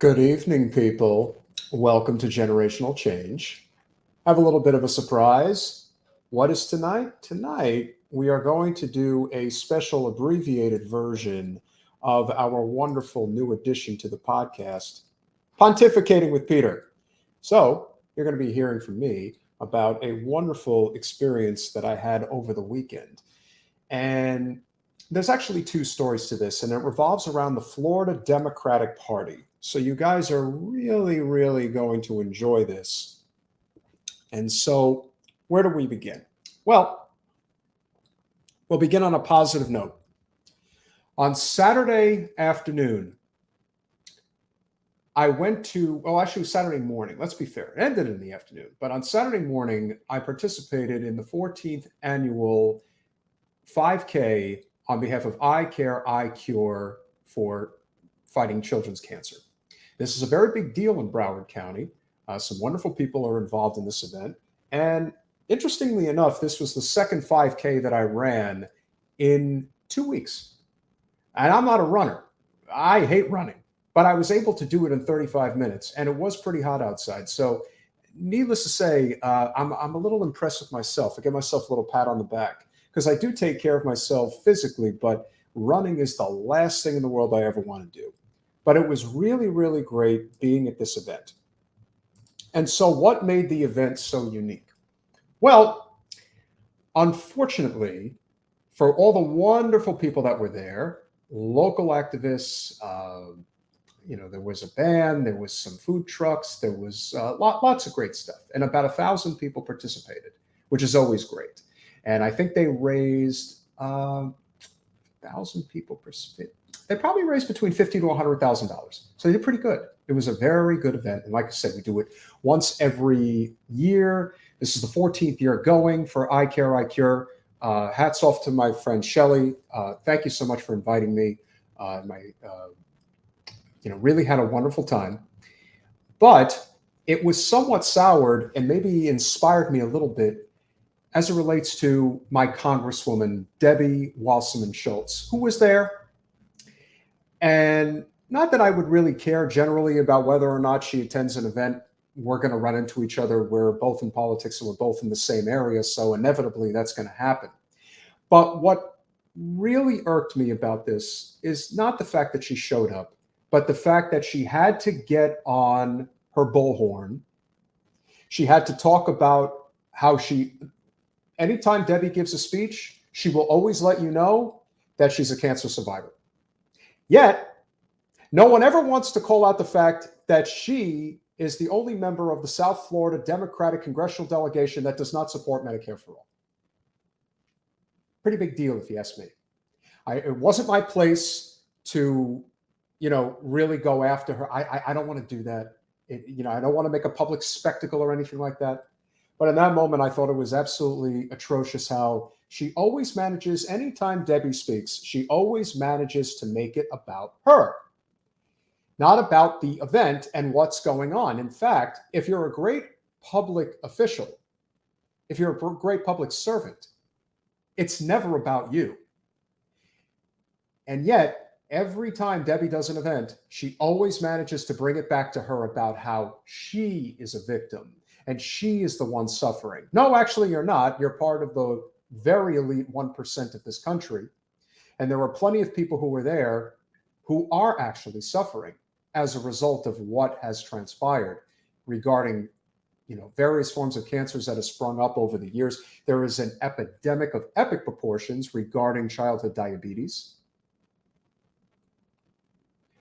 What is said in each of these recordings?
Good evening, people. Welcome to Generational Change. I have a little bit of a surprise. What is tonight? Tonight, we are going to do a special abbreviated version of our wonderful new addition to the podcast, Pontificating with Peter. So, you're going to be hearing from me about a wonderful experience that I had over the weekend. And there's actually two stories to this, and it revolves around the Florida Democratic Party. So you guys are really, really going to enjoy this. And so, where do we begin? Well, we'll begin on a positive note. On Saturday afternoon, I went to, well, actually, it was Saturday morning. Let's be fair. It ended in the afternoon. But on Saturday morning, I participated in the 14th annual 5K on behalf of I Care, I Cure for fighting children's cancer. This is a very big deal in Broward County. Some wonderful people are involved in this event. And interestingly enough, this was the second 5K that I ran in 2 weeks. And I'm not a runner. I hate running, but I was able to do it in 35 minutes, and it was pretty hot outside. So needless to say, I'm a little impressed with myself. I give myself a little pat on the back because I do take care of myself physically, but running is the last thing in the world I ever want to do. But it was really, really great being at this event. And so what made the event so unique? Well, unfortunately, for all the wonderful people that were there, local activists, there was a band, there was some food trucks, there was lots of great stuff. And about 1,000 people participated, which is always great. And I think they raised 1,000 people they probably raised between $50,000 to $100,000. So they did pretty good. It was a very good event. And like I said, we do it once every year. This is the 14th year going for I Care, I Cure. Hats off to my friend Shelly. Thank you so much for inviting me. Really had a wonderful time. But it was somewhat soured and maybe inspired me a little bit as it relates to my Congresswoman, Debbie Wasserman Schultz, who was there. And not that I would really care generally about whether or not she attends an event. We're going to run into each other. We're both in politics and we're both in the same area. So inevitably that's going to happen. But what really irked me about this is not the fact that she showed up, but the fact that she had to get on her bullhorn. She had to talk about how anytime Debbie gives a speech, she will always let you know that she's a cancer survivor. Yet, no one ever wants to call out the fact that she is the only member of the South Florida Democratic Congressional Delegation that does not support Medicare for all. Pretty big deal, if you ask me. It wasn't my place to, really go after her. I don't want to do that. I don't want to make a public spectacle or anything like that. But in that moment, I thought it was absolutely atrocious how she always manages, anytime Debbie speaks, she always manages to make it about her, not about the event and what's going on. In fact, if you're a great public official, if you're a great public servant, it's never about you. And yet, every time Debbie does an event, she always manages to bring it back to her about how she is a victim and she is the one suffering. No, actually, you're not. You're part of the very elite 1% of this country. And there are plenty of people who were there who are actually suffering as a result of what has transpired regarding various forms of cancers that have sprung up over the years. There is an epidemic of epic proportions regarding childhood diabetes.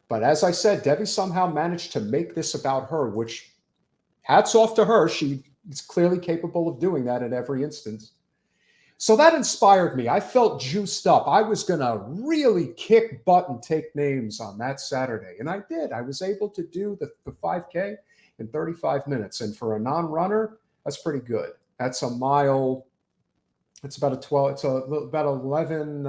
But as I said, Debbie somehow managed to make this about her, which hats off to her. She is clearly capable of doing that at every instance. So that inspired me. I felt juiced up. I was going to really kick butt and take names on that Saturday. And I did. I was able to do the 5K in 35 minutes. And for a non-runner, that's pretty good. That's a mile. It's about it's about 11.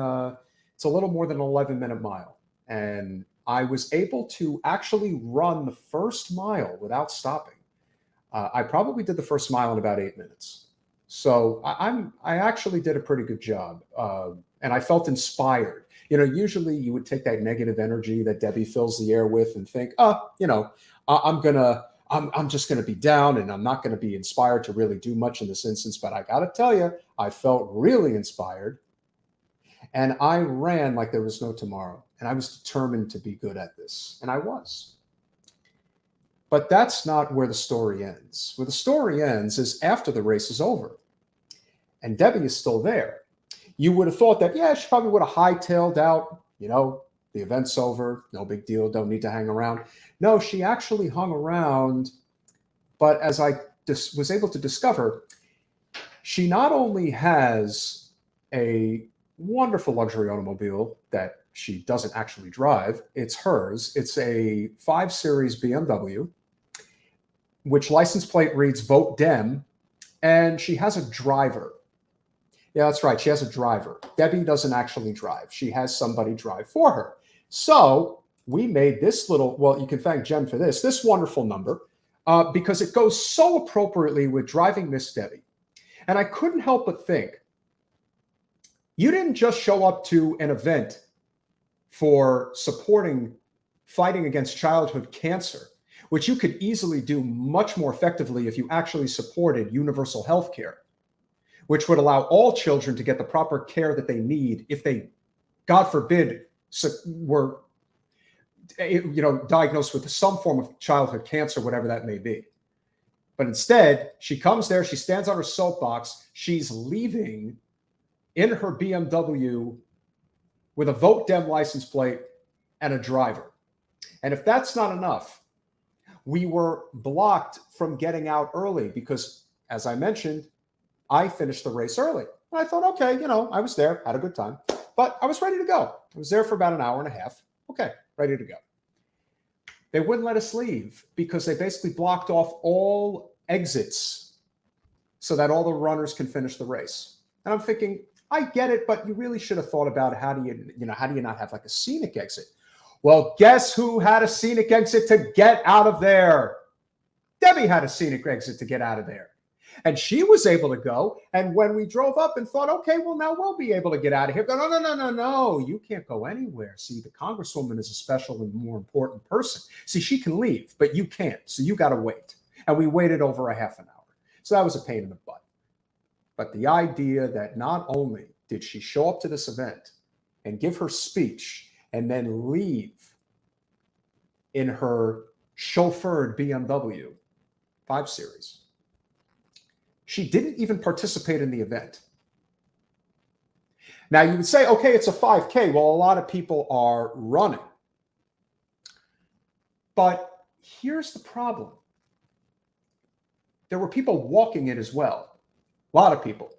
It's a little more than an 11-minute mile. And I was able to actually run the first mile without stopping. I probably did the first mile in about 8 minutes. So I actually did a pretty good job, and I felt inspired. Usually you would take that negative energy that Debbie fills the air with and think, oh, I'm just gonna be down and I'm not gonna be inspired to really do much in this instance. But I gotta tell you, I felt really inspired and I ran like there was no tomorrow. And I was determined to be good at this. And I was. But that's not where the story ends. Where the story ends is after the race is over and Debbie is still there. You would have thought that, yeah, she probably would have hightailed out, the event's over, no big deal, don't need to hang around. No, she actually hung around. But as I was able to discover, she not only has a wonderful luxury automobile that she doesn't actually drive, it's hers. It's a 5 Series BMW, which license plate reads Vote Dem, and she has a driver. Yeah, that's right. She has a driver. Debbie doesn't actually drive. She has somebody drive for her. So we made this well, you can thank Jen for this wonderful number, because it goes so appropriately with driving Miss Debbie. And I couldn't help but think, you didn't just show up to an event for supporting fighting against childhood cancer, which you could easily do much more effectively if you actually supported universal health care, which would allow all children to get the proper care that they need if they, God forbid, were diagnosed with some form of childhood cancer, whatever that may be. But instead, she comes there, she stands on her soapbox, she's leaving in her BMW with a Vote Dem license plate and a driver. And if that's not enough, we were blocked from getting out early because, as I mentioned, I finished the race early. And I thought, okay, I was there, had a good time, but I was ready to go. I was there for about an hour and a half. Okay, ready to go. They wouldn't let us leave because they basically blocked off all exits so that all the runners can finish the race. And I'm thinking, I get it, but you really should have thought about how do you not have like a scenic exit? Well, guess who had a scenic exit to get out of there? Debbie had a scenic exit to get out of there. And she was able to go. And when we drove up and thought, okay, well, now we'll be able to get out of here. But no, you can't go anywhere. See, the Congresswoman is a special and more important person. See, she can leave, but you can't. So you got to wait. And we waited over a half an hour. So that was a pain in the butt. But the idea that not only did she show up to this event and give her speech and then leave in her chauffeured BMW 5 Series, she didn't even participate in the event. Now you would say, okay, it's a 5K. Well, a lot of people are running. But here's the problem. There were people walking it as well. A lot of people.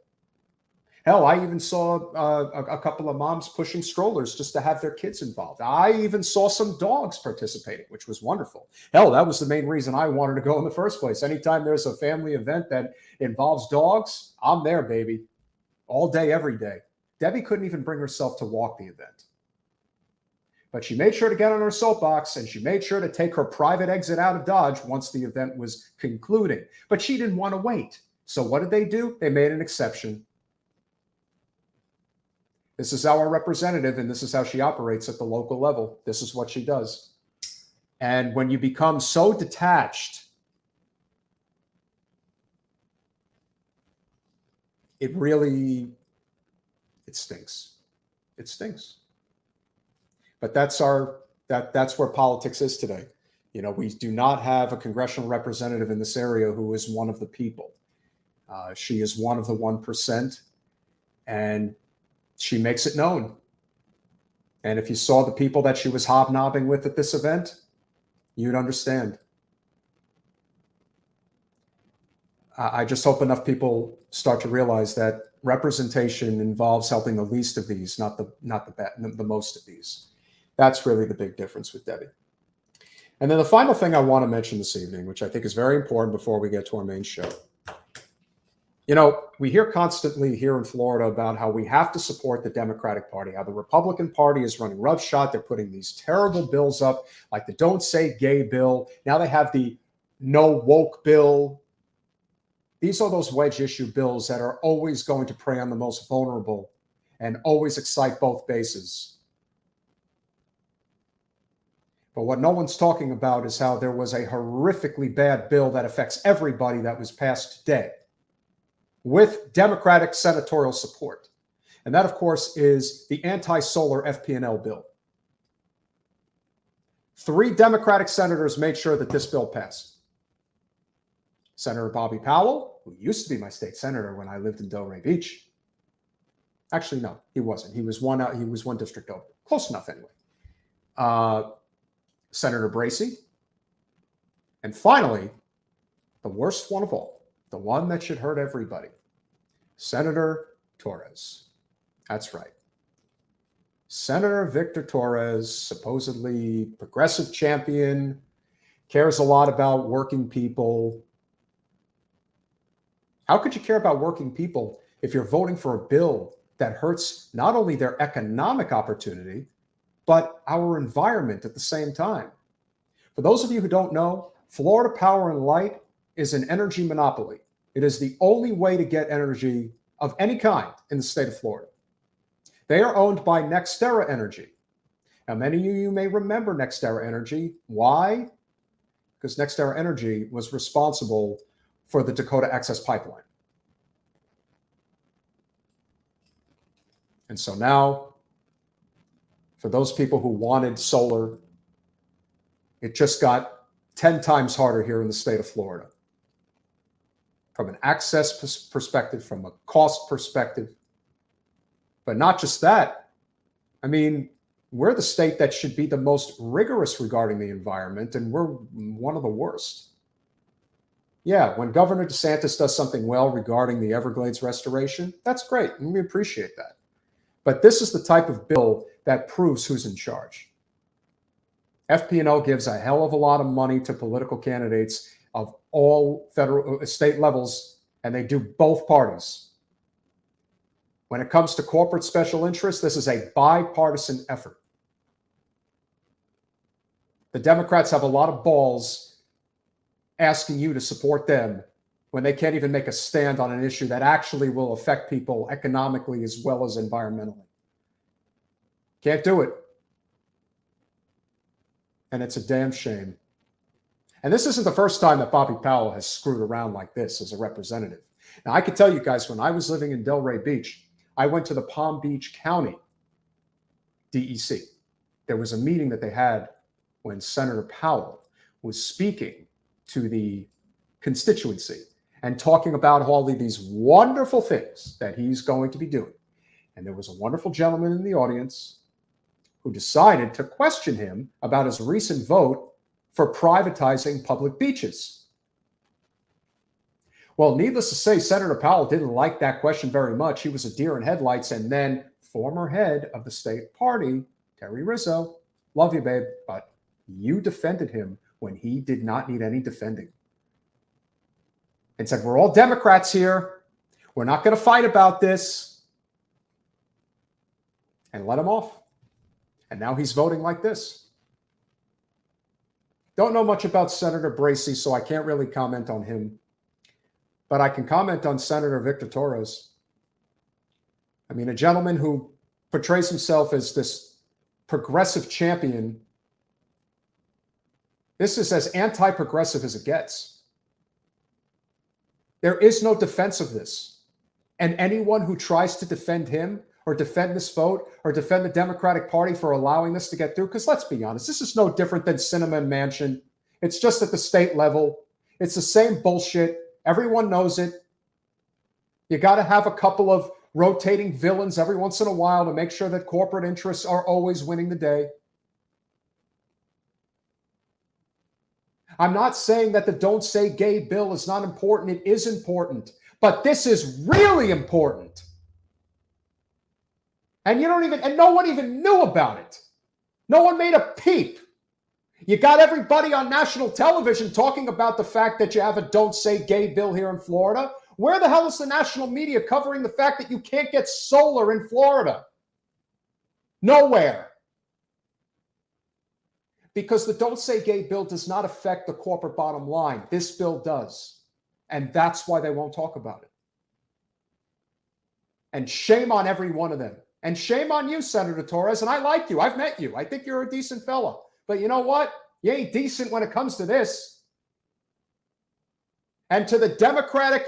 Hell, I even saw a couple of moms pushing strollers just to have their kids involved. I even saw some dogs participating, which was wonderful. Hell, that was the main reason I wanted to go in the first place. Anytime there's a family event that involves dogs, I'm there, baby. All day, every day. Debbie couldn't even bring herself to walk the event. But she made sure to get on her soapbox and she made sure to take her private exit out of Dodge once the event was concluding. But she didn't want to wait. So what did they do? They made an exception. This is our representative, and this is how she operates at the local level. This is what she does. And when you become so detached, it stinks. It stinks. But that's where politics is today. We do not have a congressional representative in this area who is one of the people. She is one of the 1%, and she makes it known. And if you saw the people that she was hobnobbing with at this event, you'd understand. I just hope enough people start to realize that representation involves helping the least of these, not the most of these. That's really the big difference with Debbie. And then the final thing I want to mention this evening, which I think is very important before we get to our main show. We hear constantly here in Florida about how we have to support the Democratic Party, how the Republican Party is running roughshod. They're putting these terrible bills up, like the Don't Say Gay bill. Now they have the No Woke bill. These are those wedge issue bills that are always going to prey on the most vulnerable and always excite both bases. But what no one's talking about is how there was a horrifically bad bill that affects everybody that was passed today with Democratic senatorial support. And that, of course, is the anti-solar FP&L bill. 3 Democratic senators made sure that this bill passed. Senator Bobby Powell, who used to be my state senator when I lived in Delray Beach. Actually, no, he wasn't. He was one district over. Close enough anyway. Senator Bracey. And finally, the worst one of all, the one that should hurt everybody, Senator Torres. That's right. Senator Victor Torres, supposedly progressive champion, cares a lot about working people. How could you care about working people if you're voting for a bill that hurts not only their economic opportunity, but our environment at the same time? For those of you who don't know, Florida Power and Light is an energy monopoly. It is the only way to get energy of any kind in the state of Florida. They are owned by NextEra Energy. Now, many of you may remember NextEra Energy. Why? Because NextEra Energy was responsible for the Dakota Access Pipeline. And so now, for those people who wanted solar, it just got 10 times harder here in the state of Florida. From an access perspective, from a cost perspective. But not just that. I mean, we're the state that should be the most rigorous regarding the environment, and we're one of the worst. Yeah, when Governor DeSantis does something well regarding the Everglades restoration, that's great, and we appreciate that. But this is the type of bill that proves who's in charge. FP&O gives a hell of a lot of money to political candidates of all federal, state levels, and they do both parties. When it comes to corporate special interests, this is a bipartisan effort. The Democrats have a lot of balls asking you to support them when they can't even make a stand on an issue that actually will affect people economically as well as environmentally. Can't do it. And it's a damn shame. And this isn't the first time that Bobby Powell has screwed around like this as a representative. Now, I can tell you guys, when I was living in Delray Beach, I went to the Palm Beach County DEC. There was a meeting that they had when Senator Powell was speaking to the constituency and talking about all of these wonderful things that he's going to be doing. And there was a wonderful gentleman in the audience who decided to question him about his recent vote for privatizing public beaches. Well, needless to say, Senator Powell didn't like that question very much. He was a deer in headlights. And then former head of the state party, Terry Rizzo, love you, babe, but you defended him when he did not need any defending. And said, we're all Democrats here. We're not going to fight about this. And let him off. And now he's voting like this. Don't know much about Senator Bracey, so I can't really comment on him. But I can comment on Senator Victor Torres. I mean, a gentleman who portrays himself as this progressive champion. This is as anti-progressive as it gets. There is no defense of this. And anyone who tries to defend him or defend this vote or defend the Democratic Party for allowing this to get through, because let's be honest, this is no different than Sinema and Manchin. It's just at the state level. It's the same bullshit. Everyone knows it. You got to have a couple of rotating villains every once in a while to make sure that corporate interests are always winning the day. I'm not saying that the Don't Say Gay bill is not important. It is important. But this is really important. And no one even knew about it. No one made a peep. You got everybody on national television talking about the fact that you have a Don't Say Gay bill here in Florida. Where the hell is the national media covering the fact that you can't get solar in Florida? Nowhere. Because the Don't Say Gay bill does not affect the corporate bottom line. This bill does. And that's why they won't talk about it. And shame on every one of them. And shame on you, Senator Torres. And I like you. I've met you. I think you're a decent fella. But you know what? You ain't decent when it comes to this. And to the Democratic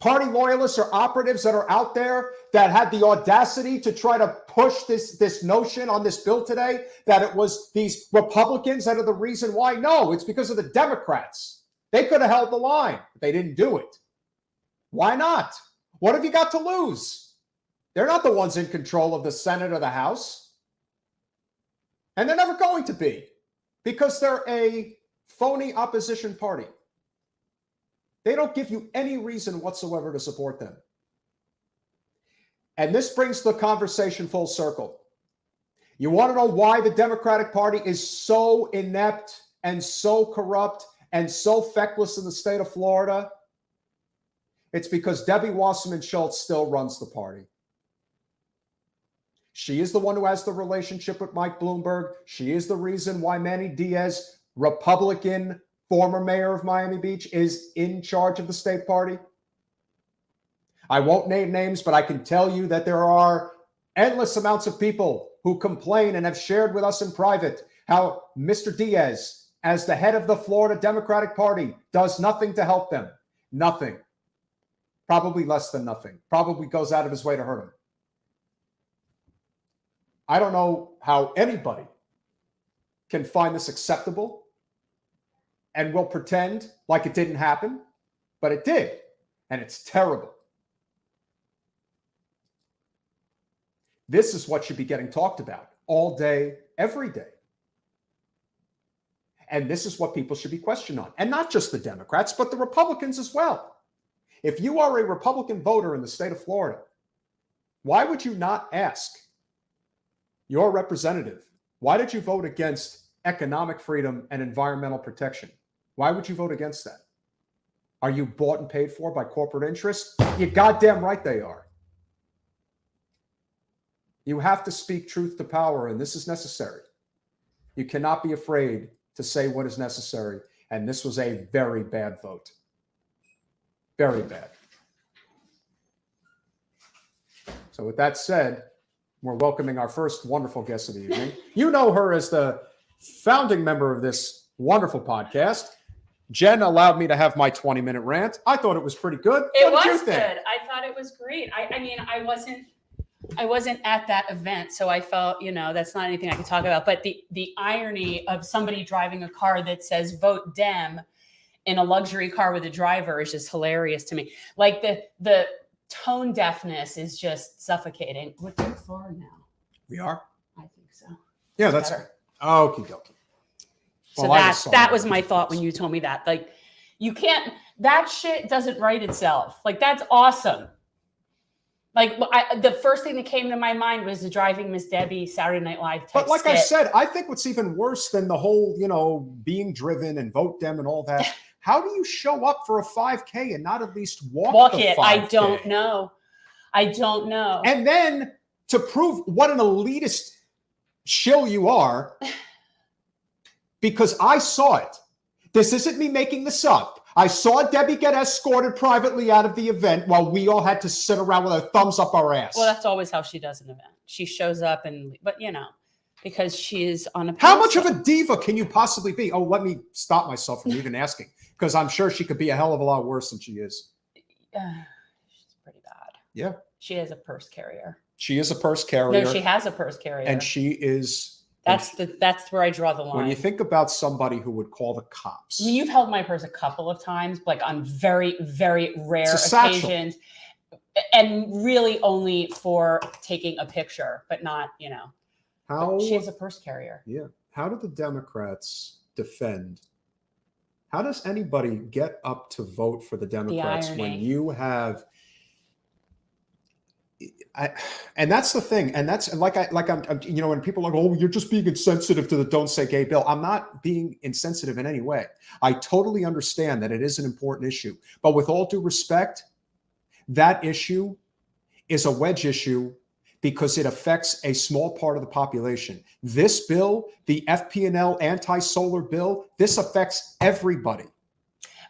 Party loyalists or operatives that are out there that had the audacity to try to push this notion on this bill today, that it was these Republicans that are the reason why. No, it's because of the Democrats. They could have held the line, but they didn't do it. Why not? What have you got to lose? They're not the ones in control of the Senate or the House. And they're never going to be, because they're a phony opposition party. They don't give you any reason whatsoever to support them. And this brings the conversation full circle. You want to know why the Democratic Party is so inept and so corrupt and so feckless in the state of Florida? It's because Debbie Wasserman Schultz still runs the party. She is the one who has the relationship with Mike Bloomberg. She is the reason why Manny Diaz, Republican, former mayor of Miami Beach, is in charge of the state party. I won't name names, but I can tell you that there are endless amounts of people who complain and have shared with us in private how Mr. Diaz, as the head of the Florida Democratic Party, does nothing to help them. Nothing. Probably less than nothing. Probably goes out of his way to hurt them. I don't know how anybody can find this acceptable and will pretend like it didn't happen, but it did, and it's terrible. This is what should be getting talked about all day, every day. And this is what people should be questioned on. And not just the Democrats, but the Republicans as well. If you are a Republican voter in the state of Florida, why would you not ask your representative, why did you vote against economic freedom and environmental protection? Why would you vote against that? Are you bought and paid for by corporate interests? You're goddamn right they are. You have to speak truth to power, and this is necessary. You cannot be afraid to say what is necessary, and this was a very bad vote. Very bad. So with that said, we're welcoming our first wonderful guest of the evening. You know her as the founding member of this wonderful podcast. Jen allowed me to have my 20-minute rant. I thought it was pretty good. It was good. I thought it was great. I mean, I wasn't at that event, so I felt, that's not anything I could talk about. But the irony of somebody driving a car that says vote Dem in a luxury car with a driver is just hilarious to me. Like the tone deafness is just suffocating. We're too far now. We are? I think so. Yeah, that's better. Okay, dokie. So that was my thought when you told me that. Like, you can't, that shit doesn't write itself. Like, that's awesome. Like, the first thing that came to my mind was the Driving Miss Debbie Saturday Night Live type But like skit. I said, I think what's even worse than the whole, being driven and vote Dem and all that, how do you show up for a 5K and not at least walk the it? 5K? I don't know. And then to prove what an elitist shill you are, because I saw it. This isn't me making this up. I saw Debbie get escorted privately out of the event while we all had to sit around with our thumbs up our ass. Well, that's always how she does an event. She shows up but because she is on a pedestal. How much of a diva can you possibly be? Oh, let me stop myself from even asking, because I'm sure she could be a hell of a lot worse than she is. She's pretty bad. Yeah. She is a purse carrier. She is a purse carrier. No, she has a purse carrier. And she is... That's where I draw the line. When you think about somebody who would call the cops. You've held my purse a couple of times, like on very, very rare occasions. And really only for taking a picture, but not, How she is a purse carrier. Yeah. How do the Democrats defend? How does anybody get up to vote for the Democrats when you have... and that's the thing, and that's I'm when people are like, oh, you're just being insensitive to the Don't Say Gay bill. I'm not being insensitive in any way. I totally understand that it is an important issue, but with all due respect, that issue is a wedge issue because it affects a small part of the population. This bill, the FP&L anti-solar bill, this affects everybody.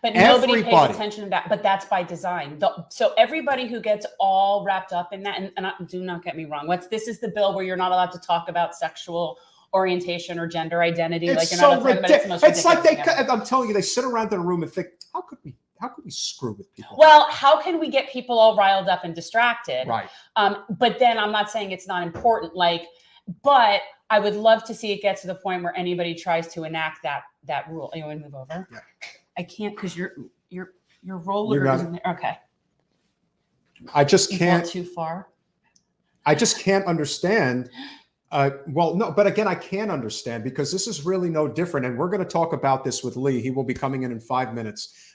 But nobody pays attention to that. But that's by design. So everybody who gets all wrapped up in that, and do not get me wrong, this is the bill where you're not allowed to talk about sexual orientation or gender identity. It's like you're so not talking about ridiculous. it's It's like ever. I'm telling you, they sit around in a room and think, how could we screw with people? Well, how can we get people all riled up and distracted? Right. But then I'm not saying it's not important. But I would love to see it get to the point where anybody tries to enact that rule. You want to move over? Yeah. I can't because your roller isn't there. Okay. I just You can't. fell too far. I just can't understand. Well, no, but again, I can understand because this is really no different. And we're going to talk about this with Lee. He will be coming in 5 minutes.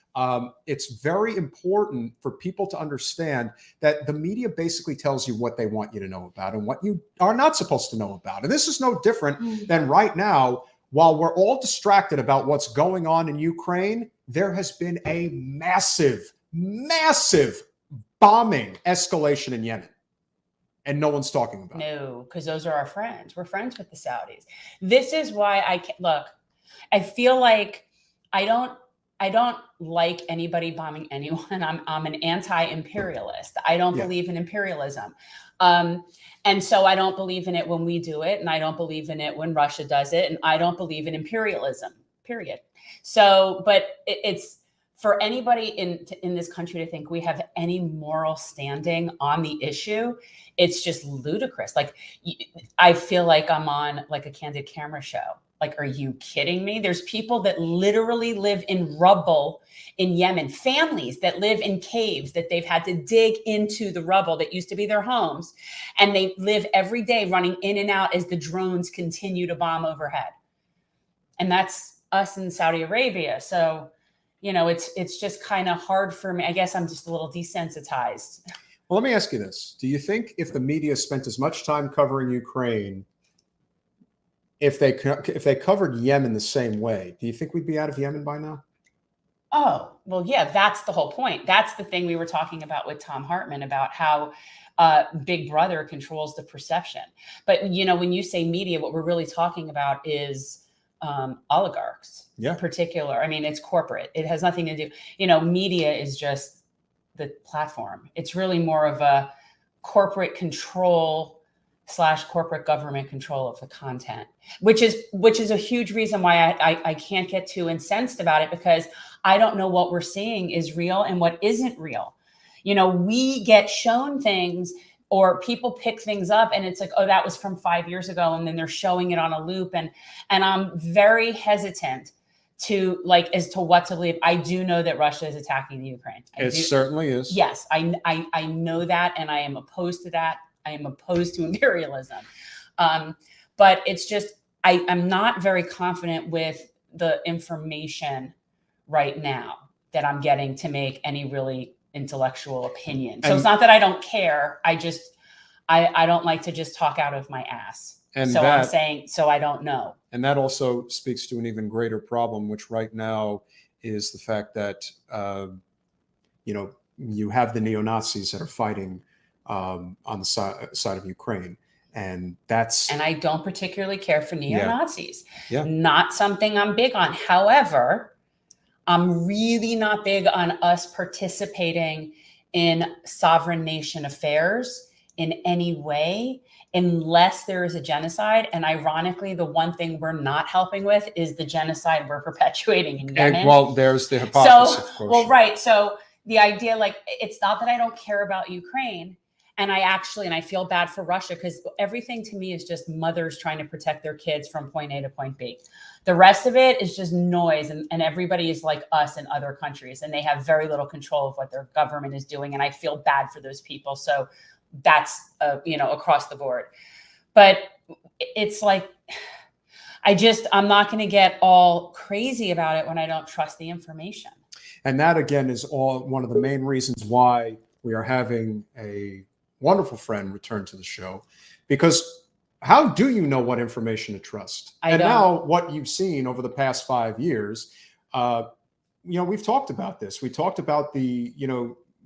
It's very important for people to understand that the media basically tells you what they want you to know about and what you are not supposed to know about. And this is no different than right now. While we're all distracted about what's going on in Ukraine, there has been a massive bombing escalation in Yemen. And no one's talking about it. No, because those are our friends. We're friends with the Saudis. This is why I can't look. I feel like I don't like anybody bombing anyone. I'm an anti-imperialist. I don't believe in imperialism. And so I don't believe in it when we do it. And I don't believe in it when Russia does it. And I don't believe in imperialism, period. So, but it's for anybody in this country to think we have any moral standing on the issue. It's just ludicrous. Like, I feel like I'm on like a candid camera show. Like, are you kidding me? There's people that literally live in rubble in Yemen, families that live in caves that they've had to dig into the rubble that used to be their homes. And they live every day running in and out as the drones continue to bomb overhead. And that's us in Saudi Arabia. So, it's just kind of hard for me. I guess I'm just a little desensitized. Well, let me ask you this. Do you think if the media spent as much time covering Ukraine, if they covered Yemen the same way, do you think we'd be out of Yemen by now? Oh, well, yeah, that's the whole point. That's the thing we were talking about with Tom Hartman about how Big Brother controls the perception. But, when you say media, what we're really talking about is oligarchs in particular. I mean, it's corporate. It has nothing to do, media is just the platform. It's really more of a corporate control / corporate government control of the content, which is a huge reason why I can't get too incensed about it, because I don't know what we're seeing is real and what isn't real. We get shown things or people pick things up and it's like, oh, that was from 5 years ago. And then they're showing it on a loop. And I'm very hesitant as to what to believe. I do know that Russia is attacking the Ukraine. It certainly is. Yes, I know that, and I am opposed to that. I am opposed to imperialism. But it's just, I'm not very confident with the information right now that I'm getting to make any really intellectual opinion. So it's not that I don't care. I don't like to just talk out of my ass. And so I'm saying, so I don't know. And that also speaks to an even greater problem, which right now is the fact that, you have the neo-Nazis that are fighting on the side of Ukraine. And I don't particularly care for neo-Nazis. Yeah. Not something I'm big on. However, I'm really not big on us participating in sovereign nation affairs in any way, unless there is a genocide. And ironically, the one thing we're not helping with is the genocide we're perpetuating in Yemen. And, well, there's the hypocrisy, of course. Well, right. So the idea, it's not that I don't care about Ukraine. And I feel bad for Russia, because everything to me is just mothers trying to protect their kids from point A to point B. The rest of it is just noise. And everybody is like us in other countries, and they have very little control of what their government is doing. And I feel bad for those people. So that's, across the board. But it's like, I'm not going to get all crazy about it when I don't trust the information. And that, again, is one of the main reasons why we are having a wonderful friend return to the show, because how do you know what information to trust? Now what you've seen over the past 5 years, we've talked about this. We talked about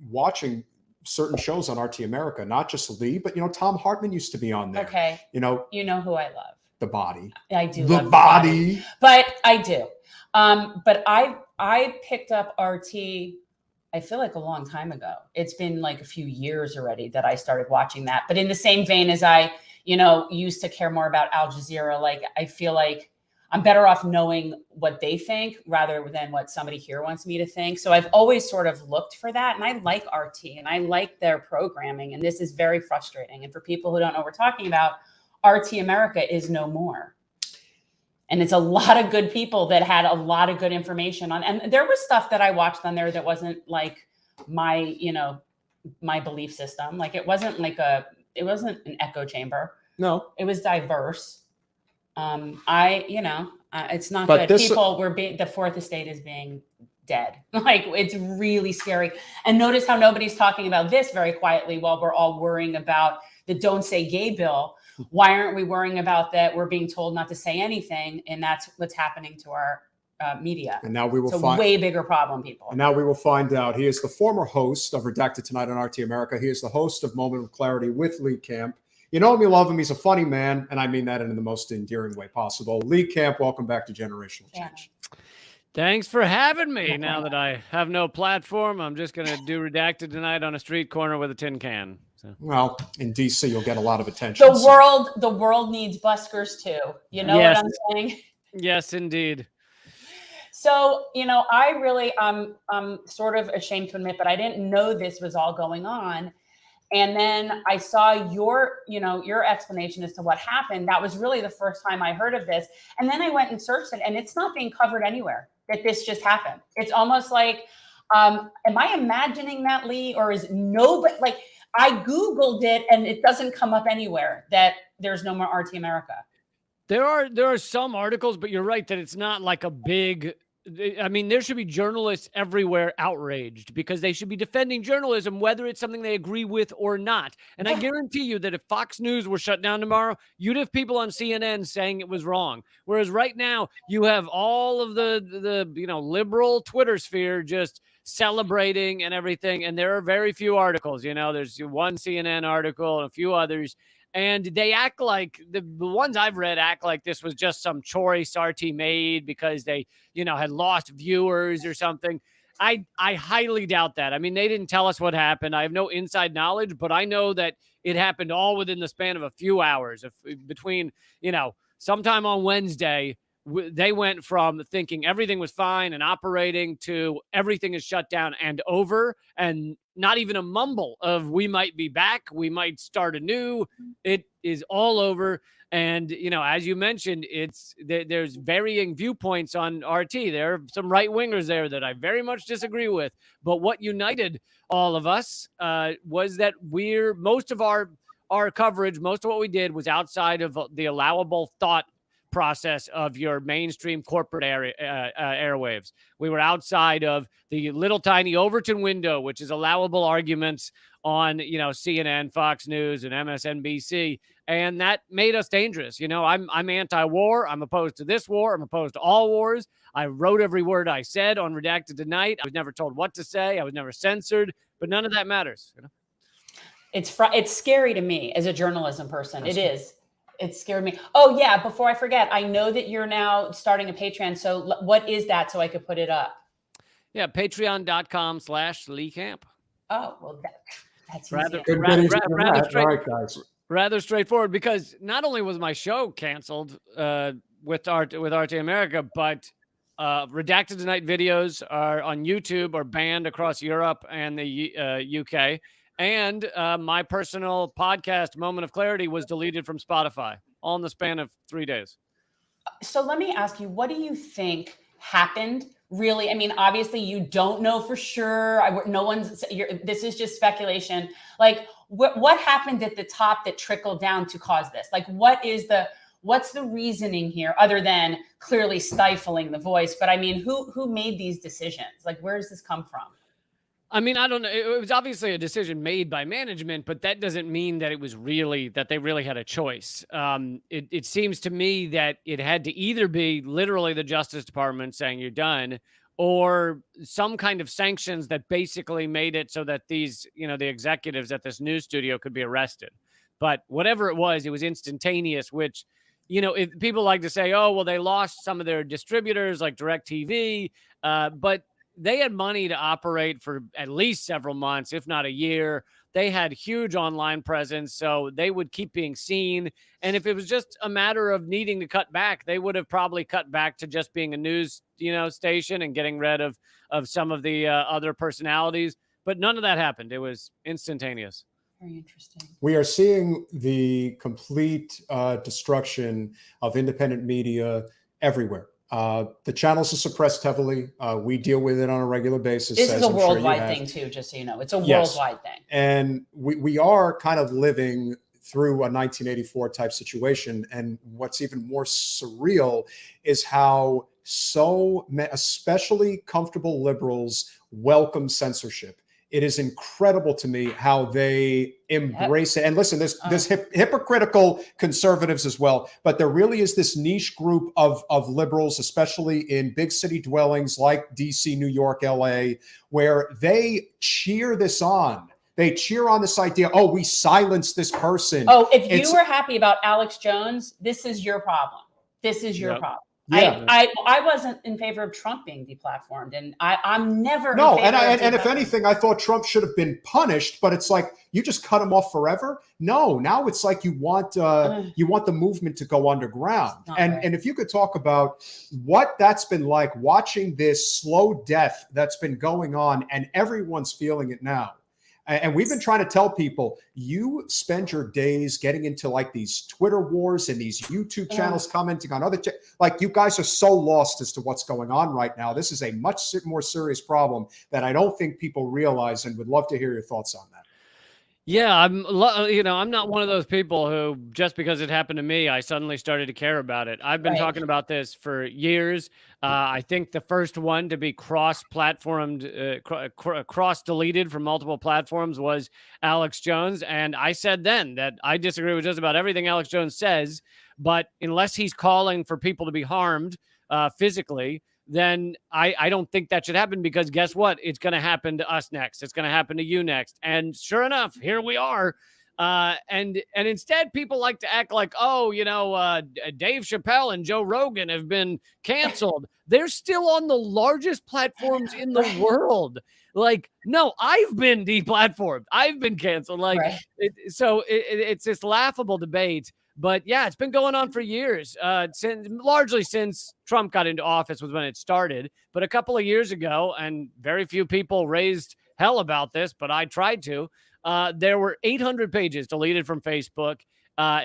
watching certain shows on RT America, not just Lee, but, Tom Hartman used to be on there. Okay. You know who I love? The Body. I do the love the body. But I do. But I picked up RT, I feel like a long time ago. It's been like a few years already that I started watching that. But in the same vein as I used to care more about Al Jazeera. Like, I feel like I'm better off knowing what they think rather than what somebody here wants me to think. So I've always sort of looked for that. And I like RT and I like their programming. And this is very frustrating. And for people who don't know what we're talking about, RT America is no more. And it's a lot of good people that had a lot of good information on. And there was stuff that I watched on there that wasn't like my belief system. Like, it wasn't an echo chamber. No, it was diverse. It's not but good. The fourth estate is being dead. Like, it's really scary. And notice how nobody's talking about this very quietly while we're all worrying about the Don't Say Gay bill. Why aren't we worrying about that? We're being told not to say anything. And that's what's happening to our media. And now we will it's a way bigger problem, people. And now we will find out. He is the former host of Redacted Tonight on RT America. He is the host of Moment of Clarity with Lee Camp. You know him, you love him. He's a funny man, and I mean that in the most endearing way possible. Lee Camp, welcome back to Generational Change. Thanks for having me. Now that I have no platform, I'm just going to do Redacted Tonight on a street corner with a tin can. So. Well, in DC, you'll get a lot of attention. The world needs buskers too. You know what I'm saying? Yes, indeed. So, I really, I'm sort of ashamed to admit, but I didn't know this was all going on. And then I saw your explanation as to what happened. That was really the first time I heard of this. And then I went and searched it, and it's not being covered anywhere that this just happened. It's almost like, am I imagining that, Lee? Or is nobody, like, I Googled it and it doesn't come up anywhere that there's no more RT America. There are some articles, but you're right that it's not like a big, I mean, there should be journalists everywhere outraged because they should be defending journalism, whether it's something they agree with or not. And I guarantee you that if Fox News were shut down tomorrow, you'd have people on CNN saying it was wrong. Whereas right now you have all of the liberal Twitter sphere just celebrating and everything. And there are very few articles, there's one CNN article and a few others. And they act like the ones I've read act like this was just some choice RT made because they, had lost viewers or something. I highly doubt that. I mean, they didn't tell us what happened. I have no inside knowledge, but I know that it happened all within the span of a few hours between, sometime on Wednesday. They went from thinking everything was fine and operating to everything is shut down and over, and not even a mumble of we might be back, we might start anew. It is all over. And, as you mentioned, there's varying viewpoints on RT. There are some right wingers there that I very much disagree with. But what united all of us was that most of our coverage, most of what we did was outside of the allowable thought process of your mainstream corporate airwaves. We were outside of the little tiny Overton window, which is allowable arguments on, CNN, Fox News, and MSNBC. And that made us dangerous. I'm anti-war. I'm opposed to this war. I'm opposed to all wars. I wrote every word I said on Redacted Tonight. I was never told what to say. I was never censored, but none of that matters. It's scary to me as a journalism person. It is. It scared me. Oh, yeah. Before I forget, I know that you're now starting a Patreon. So what is that so I could put it up? Yeah, patreon.com/Lee Camp. Oh, well, that's rather straightforward because not only was my show canceled with RT America, but Redacted Tonight videos are on YouTube or banned across Europe and the UK. And my personal podcast, Moment of Clarity, was deleted from Spotify, all in the span of 3 days. So let me ask you, what do you think happened? Really? I mean, obviously, you don't know for sure. This is just speculation. Like, what happened at the top that trickled down to cause this? Like, what's the reasoning here, other than clearly stifling the voice? But I mean, who made these decisions? Like, where does this come from? I mean, I don't know. It was obviously a decision made by management, but that doesn't mean that they really had a choice. It seems to me that it had to either be literally the Justice Department saying you're done, or some kind of sanctions that basically made it so that these, the executives at this news studio could be arrested. But whatever it was instantaneous, which, if people like to say, oh, well, they lost some of their distributors like DirecTV, but they had money to operate for at least several months, if not a year. they had huge online presence, so they would keep being seen. And if it was just a matter of needing to cut back, they would have probably cut back to just being a news, station and getting rid of some of the other personalities. But none of that happened. It was instantaneous. Very interesting. We are seeing the complete destruction of independent media everywhere. The channels are suppressed heavily. We deal with it on a regular basis. This is a worldwide sure thing too, just so you know. It's a worldwide thing. And we are kind of living through a 1984 type situation. And what's even more surreal is how especially comfortable liberals welcome censorship. It is incredible to me how they embrace it. And listen, there's hypocritical conservatives as well, but there really is this niche group of liberals, especially in big city dwellings like DC, New York, LA, where they cheer this on. They cheer on this idea, oh, we silenced this person. Oh, if you were happy about Alex Jones, this is your problem. This is your problem. Yeah. I wasn't in favor of Trump being deplatformed, and I'm never no. And if anything, I thought Trump should have been punished. But it's like you just cut him off forever. No, now it's like you want the movement to go underground. And if you could talk about what that's been like, watching this slow death that's been going on, and everyone's feeling it now. And we've been trying to tell people, you spend your days getting into like these Twitter wars and these YouTube channels commenting on other, like you guys are so lost as to what's going on right now. This is a much more serious problem that I don't think people realize, and would love to hear your thoughts on that. Yeah, I'm not one of those people who just because it happened to me, I suddenly started to care about it. I've been talking about this for years. I think the first one to be cross-platformed, cross-deleted from multiple platforms was Alex Jones. And I said then that I disagree with just about everything Alex Jones says, but unless he's calling for people to be harmed physically, then I don't think that should happen, because guess what? It's going to happen to us next. It's going to happen to you next. And sure enough, here we are. And instead, people like to act like, Dave Chappelle and Joe Rogan have been canceled. They're still on the largest platforms in the world. Like, no, I've been deplatformed. I've been canceled. Like, it's this laughable debate. But yeah, it's been going on for years, largely since Trump got into office was when it started. But a couple of years ago, and very few people raised hell about this, but I tried to, there were 800 pages deleted from Facebook,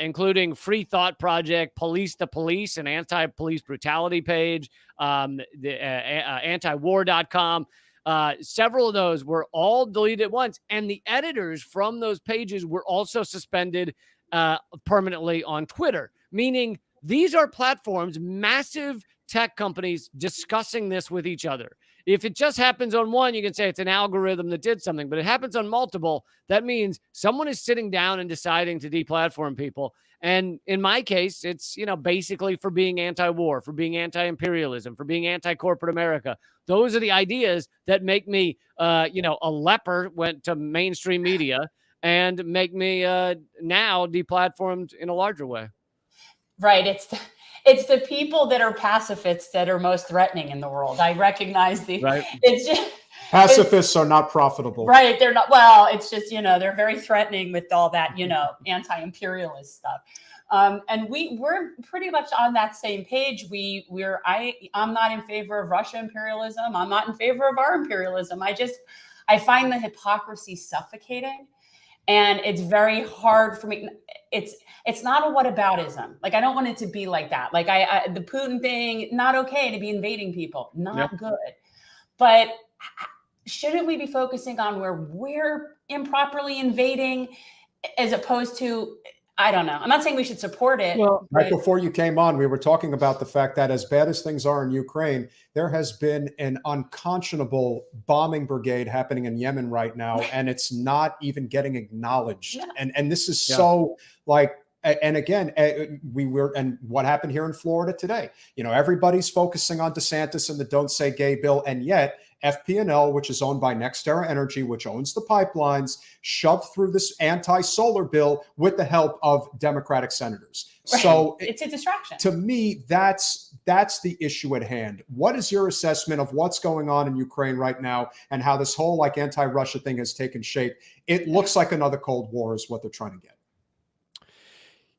including Free Thought Project, Police the Police, an anti-police brutality page, the antiwar.com. Several of those were all deleted at once. And the editors from those pages were also suspended permanently on Twitter, meaning these are platforms, massive tech companies discussing this with each other. If it just happens on one, you can say it's an algorithm that did something, but it happens on multiple. That means someone is sitting down and deciding to deplatform people. And in my case, it's, basically for being anti-war, for being anti-imperialism, for being anti-corporate America. Those are the ideas that make me, a leper went to mainstream media and make me now deplatformed in a larger way. Right. It's the people that are pacifists that are most threatening in the world. I recognize it's just pacifists are not profitable. Right. They're not. Well, it's just, they're very threatening with all that, anti-imperialist stuff. And we're pretty much on that same page. I'm not in favor of Russia imperialism. I'm not in favor of our imperialism. I find the hypocrisy suffocating. And it's very hard for me. It's not a whataboutism. Like, I don't want it to be like that. Like the Putin thing, not okay to be invading people, not good. But shouldn't we be focusing on where we're improperly invading, as opposed to, I don't know. I'm not saying we should support it. Well, right before you came on, we were talking about the fact that as bad as things are in Ukraine, there has been an unconscionable bombing brigade happening in Yemen right now, and it's not even getting acknowledged. Yeah. And this is so like, and again, and what happened here in Florida today? Everybody's focusing on DeSantis and the Don't Say Gay bill, and yet FP&L, which is owned by NextEra Energy, which owns the pipelines, shoved through this anti-solar bill with the help of Democratic senators. So it's a distraction. to me, that's the issue at hand. What is your assessment of what's going on in Ukraine right now and how this whole like anti-Russia thing has taken shape? It looks like another Cold War is what they're trying to get.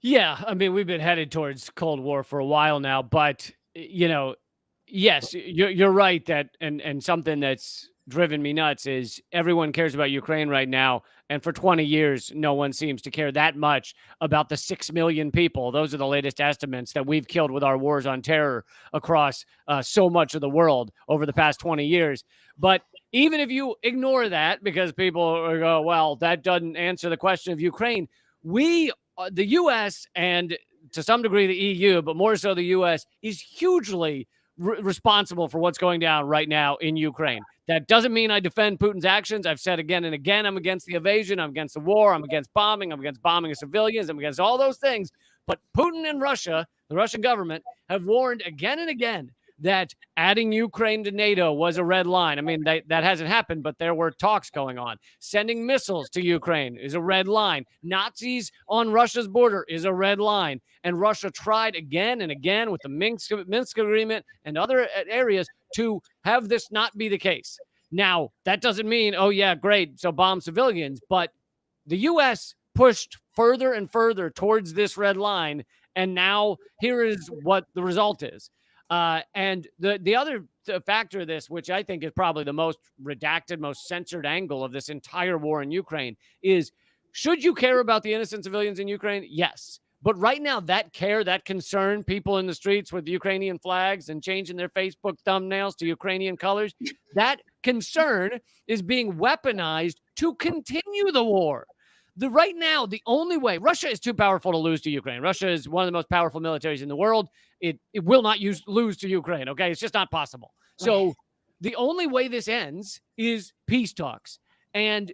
Yeah, I mean, we've been headed towards Cold War for a while now, but yes, you're right that, and something that's driven me nuts is everyone cares about Ukraine right now, and for 20 years, no one seems to care that much about the 6 million people. Those are the latest estimates that we've killed with our wars on terror across so much of the world over the past 20 years. But even if you ignore that, because people go, well, that doesn't answer the question of Ukraine, the U.S. and to some degree the EU, but more so the U.S. is hugely responsible for what's going down right now in Ukraine. That doesn't mean I defend Putin's actions. I've said again and again, I'm against the invasion. I'm against the war. I'm against bombing. I'm against bombing of civilians. I'm against all those things. But Putin and Russia, the Russian government, have warned again and again that adding Ukraine to NATO was a red line. I mean, that hasn't happened, but there were talks going on. Sending missiles to Ukraine is a red line. Nazis on Russia's border is a red line. And Russia tried again and again with the Minsk Agreement and other areas to have this not be the case. Now, that doesn't mean, oh, yeah, great, so bomb civilians. But the U.S. pushed further and further towards this red line, and now here is what the result is. And the other factor of this, which I think is probably the most redacted, most censored angle of this entire war in Ukraine, is should you care about the innocent civilians in Ukraine? Yes. But right now, that care, that concern, people in the streets with Ukrainian flags and changing their Facebook thumbnails to Ukrainian colors, that concern is being weaponized to continue the war. Right now, the only way, Russia is too powerful to lose to Ukraine. Russia is one of the most powerful militaries in the world. It will not lose to Ukraine, okay? It's just not possible. So the only way this ends is peace talks. And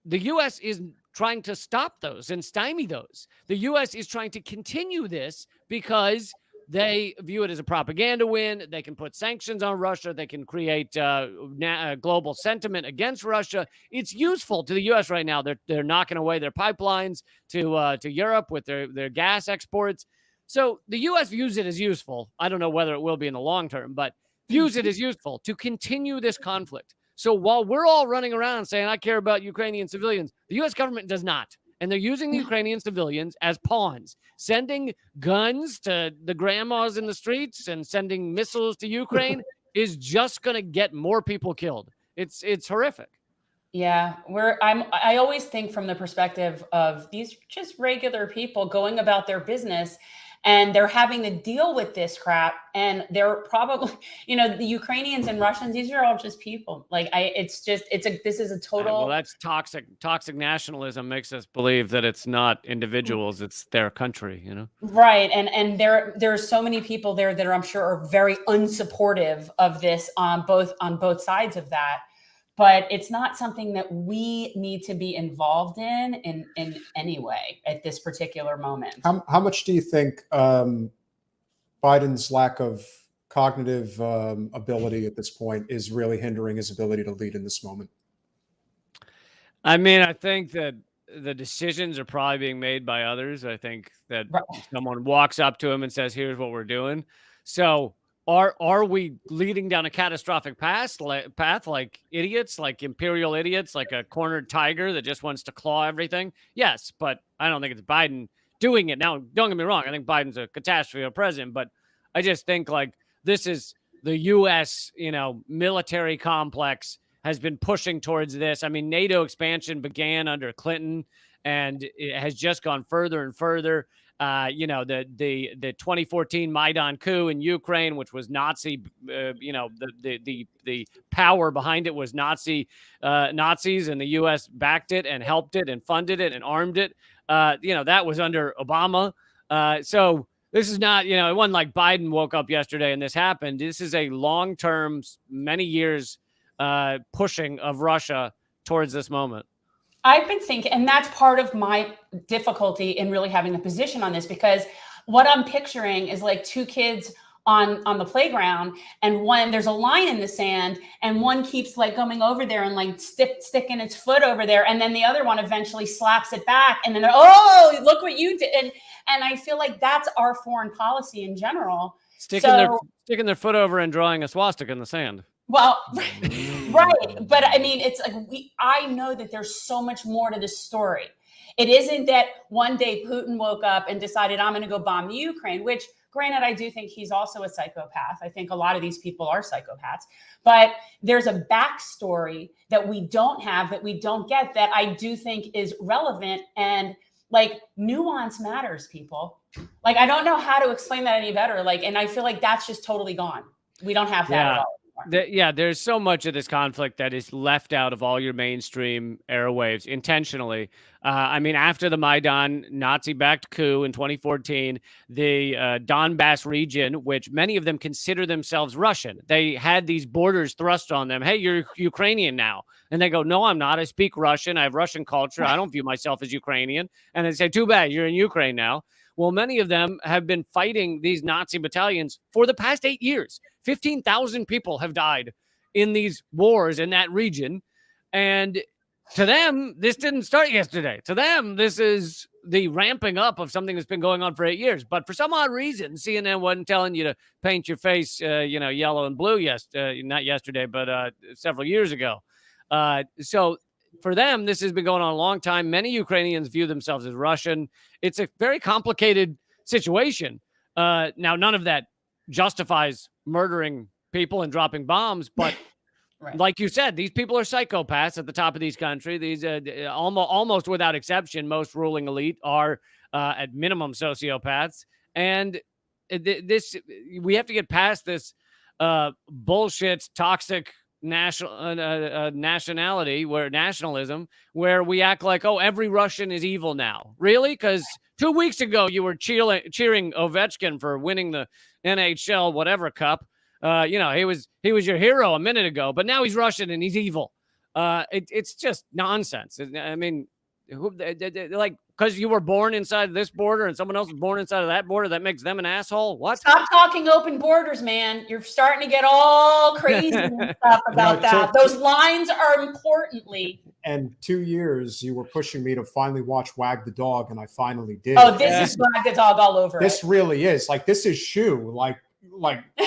the U.S. is trying to stop those and stymie those. The U.S. is trying to continue this because they view it as a propaganda win. They can put sanctions on Russia. They can create global sentiment against Russia. It's useful to the U.S. right now. They're knocking away their pipelines to Europe with their gas exports. So the U.S. views it as useful. I don't know whether it will be in the long term, but views it as useful to continue this conflict. So while we're all running around saying, I care about Ukrainian civilians, the U.S. government does not. And they're using the Ukrainian civilians as pawns, sending guns to the grandmas in the streets and sending missiles to Ukraine is just going to get more people killed. It's horrific. Yeah, I always think from the perspective of these just regular people going about their business, and they're having to deal with this crap, and they're probably, the Ukrainians and Russians, these are all just people. This is a total. Well, that's toxic. Toxic nationalism makes us believe that it's not individuals, it's their country, Right. And there's so many people there that I'm sure are very unsupportive of this on both sides of that. But it's not something that we need to be involved in any way at this particular moment. How much do you think Biden's lack of cognitive ability at this point is really hindering his ability to lead in this moment? I mean, I think that the decisions are probably being made by others. I think that someone walks up to him and says, here's what we're doing. So are we leading down a catastrophic path like idiots, like imperial idiots, like a cornered tiger that just wants to claw everything? Yes, but I don't think it's Biden doing it. Now, don't get me wrong. I think Biden's a catastrophe of president, but I just think this is the U.S., military complex has been pushing towards this. I mean, NATO expansion began under Clinton, and it has just gone further and further. The 2014 Maidan coup in Ukraine, which was Nazi, the power behind it was Nazis, and the U.S. backed it and helped it and funded it and armed it. That was under Obama. So this is not, it wasn't like Biden woke up yesterday and this happened. This is a long-term, many years pushing of Russia towards this moment. I've been thinking, and that's part of my difficulty in really having a position on this, because what I'm picturing is like two kids on the playground, and there's a line in the sand, and one keeps going over there and sticking its foot over there, and then the other one eventually slaps it back, and then oh, look what you did. And I feel like that's our foreign policy in general. Sticking their foot over and drawing a swastika in the sand. Well, right. But I mean, it's like I know that there's so much more to the story. It isn't that one day Putin woke up and decided, I'm going to go bomb the Ukraine, which, granted, I do think he's also a psychopath. I think a lot of these people are psychopaths. But there's a backstory that we don't have, that we don't get, that I do think is relevant. And like, nuance matters, people. Like, I don't know how to explain that any better. Like, and I feel like that's just totally gone. We don't have that at all. There's so much of this conflict that is left out of all your mainstream airwaves intentionally. I mean, after the Maidan Nazi-backed coup in 2014, the Donbass region, which many of them consider themselves Russian, they had these borders thrust on them. Hey, you're Ukrainian now. And they go, no, I'm not. I speak Russian. I have Russian culture. I don't view myself as Ukrainian. And they say, too bad, you're in Ukraine now. Well, many of them have been fighting these Nazi battalions for the past 8 years. 15,000 people have died in these wars in that region. And to them, this didn't start yesterday. To them, this is the ramping up of something that's been going on for 8 years. But for some odd reason, CNN wasn't telling you to paint your face, yellow and blue. Not yesterday, but several years ago. So for them, this has been going on a long time. Many Ukrainians view themselves as Russian. It's a very complicated situation. Now, none of that justifies murdering people and dropping bombs, but right. Like you said, these people are psychopaths at the top of these countries. These almost without exception, most ruling elite are at minimum sociopaths. And we have to get past this bullshit, toxic nationalism, where we act like, oh, every Russian is evil now. Really? Because 2 weeks ago you were cheering Ovechkin for winning the NHL whatever cup. He was your hero a minute ago, but now he's Russian and he's evil. It's just nonsense. I mean, like, because you were born inside this border and someone else was born inside of that border, that makes them an asshole? What? Stop talking open borders, man. You're starting to get all crazy and stuff about that. Those lines are importantly. And 2 years, you were pushing me to finally watch Wag the Dog, and I finally did. Oh, this is Wag the Dog all over. This really is. Like, this is Shoe, like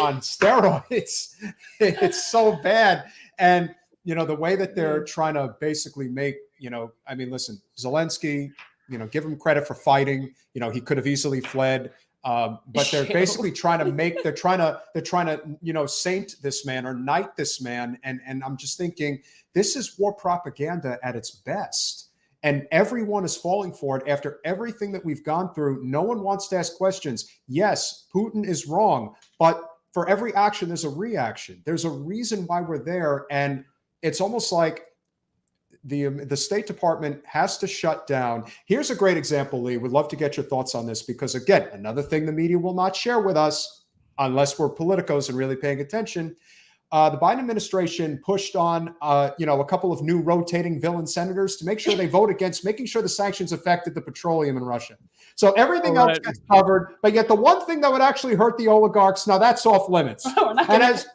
on steroids. It's so bad. And, the way that they're trying to basically make, listen, Zelensky, give him credit for fighting. He could have easily fled. But they're basically trying to, saint this man or knight this man. And I'm just thinking, this is war propaganda at its best. And everyone is falling for it after everything that we've gone through. No one wants to ask questions. Yes, Putin is wrong, but for every action, there's a reaction. There's a reason why we're there. And it's almost like the State Department has to shut down. Here's a great example, Lee. Would love to get your thoughts on this because, again, another thing the media will not share with us unless we're politicos and really paying attention. The Biden administration pushed on, a couple of new rotating villain senators to make sure they vote against making sure the sanctions affected the petroleum in Russia. So everything else gets covered, but yet the one thing that would actually hurt the oligarchs, now that's off limits. And as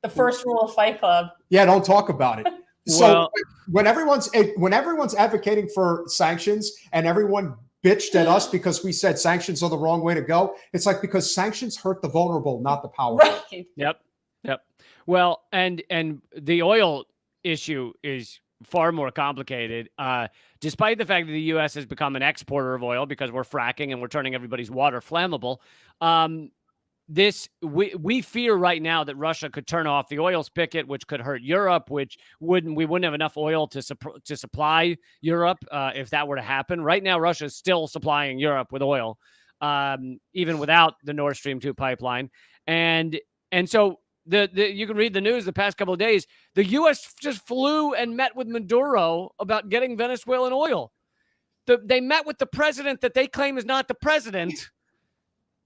the first rule of Fight Club. Yeah, don't talk about it. So when everyone's advocating for sanctions and everyone bitched at us because we said sanctions are the wrong way to go, it's like because sanctions hurt the vulnerable, not the powerful. Right. Yep. Well, and the oil issue is far more complicated. Despite the fact that the U.S. has become an exporter of oil because we're fracking and we're turning everybody's water flammable, we fear right now that Russia could turn off the oil spigot, which could hurt Europe, which we wouldn't have enough oil to supply Europe if that were to happen. Right now, Russia is still supplying Europe with oil, even without the Nord Stream 2 pipeline, and so. You can read the news the past couple of days. The U.S. just flew and met with Maduro about getting Venezuelan oil. They met with the president that they claim is not the president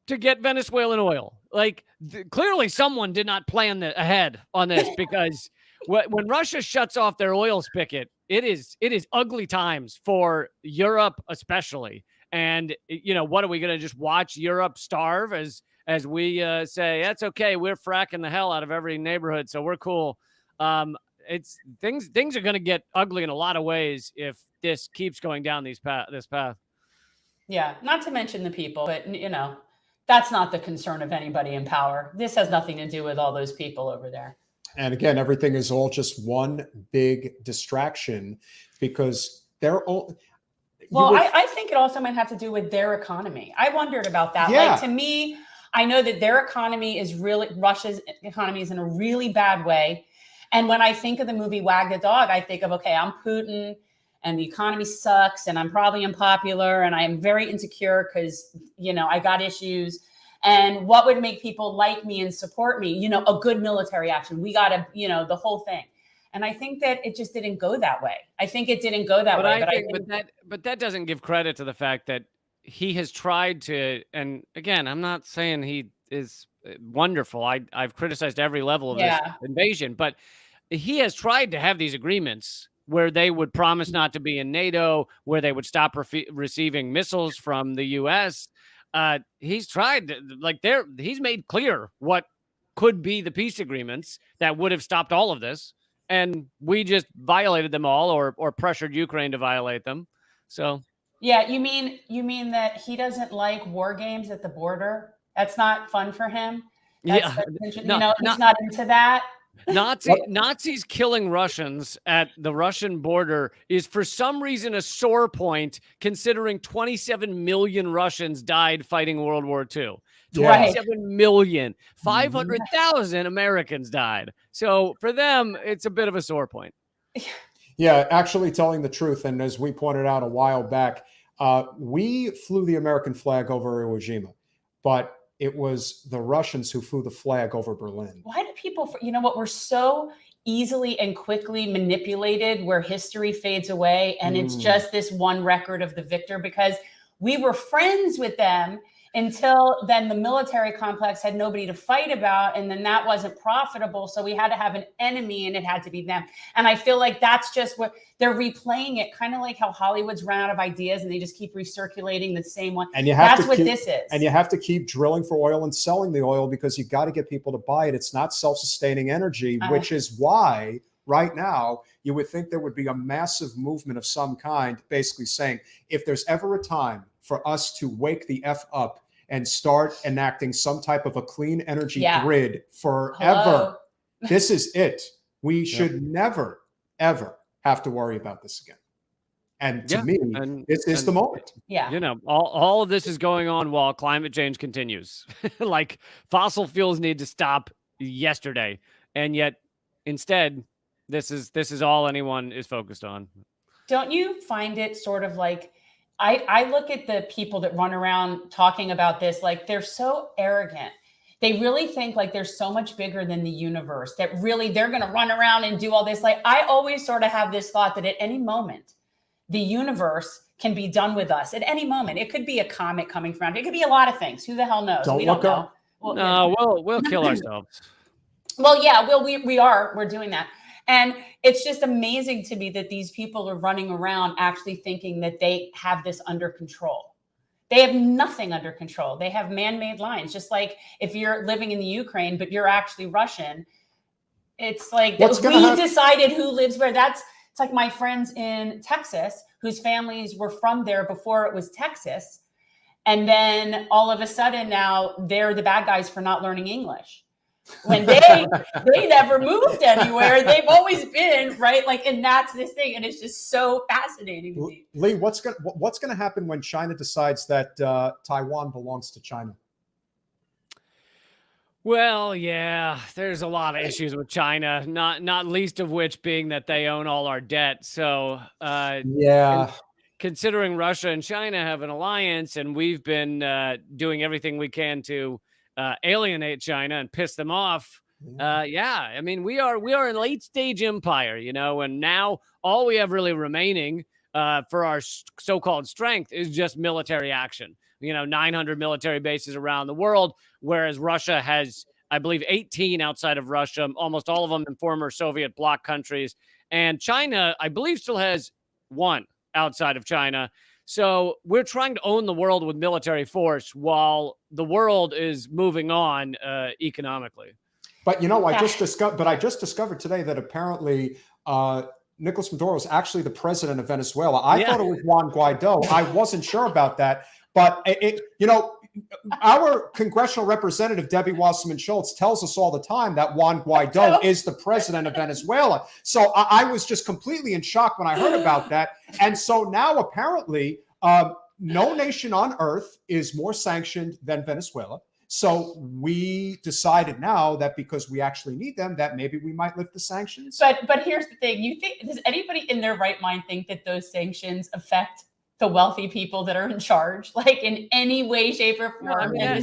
to get Venezuelan oil. Like, clearly someone did not plan ahead on this because when Russia shuts off their oil spigot, it is ugly times for Europe especially. And, what are we going to just watch Europe starve as we say, that's okay, we're fracking the hell out of every neighborhood, so we're cool. It's things are going to get ugly in a lot of ways if this keeps going down this path. Yeah, not to mention the people, but that's not the concern of anybody in power. This has nothing to do with all those people over there. And again, everything is all just one big distraction because they're all. Well, I think it also might have to do with their economy. I wondered about that. Yeah. Like, to me, I know that their economy is Russia's economy is in a really bad way. And when I think of the movie Wag the Dog, I think of, okay, I'm Putin and the economy sucks and I'm probably unpopular and I'm very insecure because, I got issues. And what would make people like me and support me? A good military action. We got to, the whole thing. And I think that it just didn't go that way. I think it didn't go that way. But that doesn't give credit to the fact that he has tried to. And again, I'm not saying he is wonderful. I've criticized every level of this invasion, but he has tried to have these agreements where they would promise not to be in NATO, where they would stop receiving missiles from the U.S. He's tried he's made clear what could be the peace agreements that would have stopped all of this. And we just violated them all or pressured Ukraine to violate them. So, yeah, you mean that he doesn't like war games at the border? That's not fun for him. He's not into that. Nazis killing Russians at the Russian border is for some reason a sore point, considering 27 million Russians died fighting World War II. 27 million, 500,000 Americans died. So for them, it's a bit of a sore point. Yeah, actually telling the truth. And as we pointed out a while back, we flew the American flag over Iwo Jima, but it was the Russians who flew the flag over Berlin. Why do people, we're so easily and quickly manipulated where history fades away and it's just this one record of the victor, because we were friends with them until then the military complex had nobody to fight about, and then that wasn't profitable, so we had to have an enemy and it had to be them. And I feel like that's just what they're replaying it, kind of like how Hollywood's run out of ideas and they just keep recirculating the same one. And that's what this is. And you have to keep drilling for oil and selling the oil because you got to get people to buy it. It's not self-sustaining energy, which is why right now you would think there would be a massive movement of some kind, basically saying, if there's ever a time for us to wake the F up and start enacting some type of a clean energy grid forever, this is it. We should never, ever have to worry about this again. And to me, this is the moment. Yeah. All of this is going on while climate change continues. Like fossil fuels need to stop yesterday. And yet instead, this is all anyone is focused on. Don't you find it sort of like, I look at the people that run around talking about this, like they're so arrogant. They really think like they're so much bigger than the universe, that really they're going to run around and do all this. Like I always sort of have this thought that at any moment, the universe can be done with us at any moment. It could be a comet coming from, it could be a lot of things. Who the hell knows? We don't know. Well, we'll kill ourselves. Well, yeah, we're doing that. And it's just amazing to me that these people are running around actually thinking that they have this under control. They have nothing under control. They have man-made lines. Just like if you're living in the Ukraine, but you're actually Russian, it's like we decided who lives where. It's like my friends in Texas whose families were from there before it was Texas. And then all of a sudden now they're the bad guys for not learning English. When they never moved anywhere. They've always been right. Like, and that's this thing. And it's just so fascinating to me. Lee, what's going to happen when China decides that Taiwan belongs to China? Well, yeah, there's a lot of issues with China, not least of which being that they own all our debt. So, considering Russia and China have an alliance and we've been doing everything we can to alienate China and piss them off. I mean, we are a late stage empire, and now all we have really remaining for our so-called strength is just military action. 900 military bases around the world, whereas Russia has, I believe, 18 outside of Russia, almost all of them in former Soviet bloc countries. And China, I believe, still has one outside of China. So we're trying to own the world with military force while the world is moving on economically. But I just discovered today that apparently Nicolas Maduro is actually the president of Venezuela. I thought it was Juan Guaido. I wasn't sure about that, But our congressional representative, Debbie Wasserman Schultz, tells us all the time that Juan Guaido is the president of Venezuela. So I was just completely in shock when I heard about that. And so now apparently no nation on earth is more sanctioned than Venezuela. So we decided now that because we actually need them, that maybe we might lift the sanctions. But here's the thing. Does anybody in their right mind think that those sanctions affect the wealthy people that are in charge, like in any way, shape, or form? No, I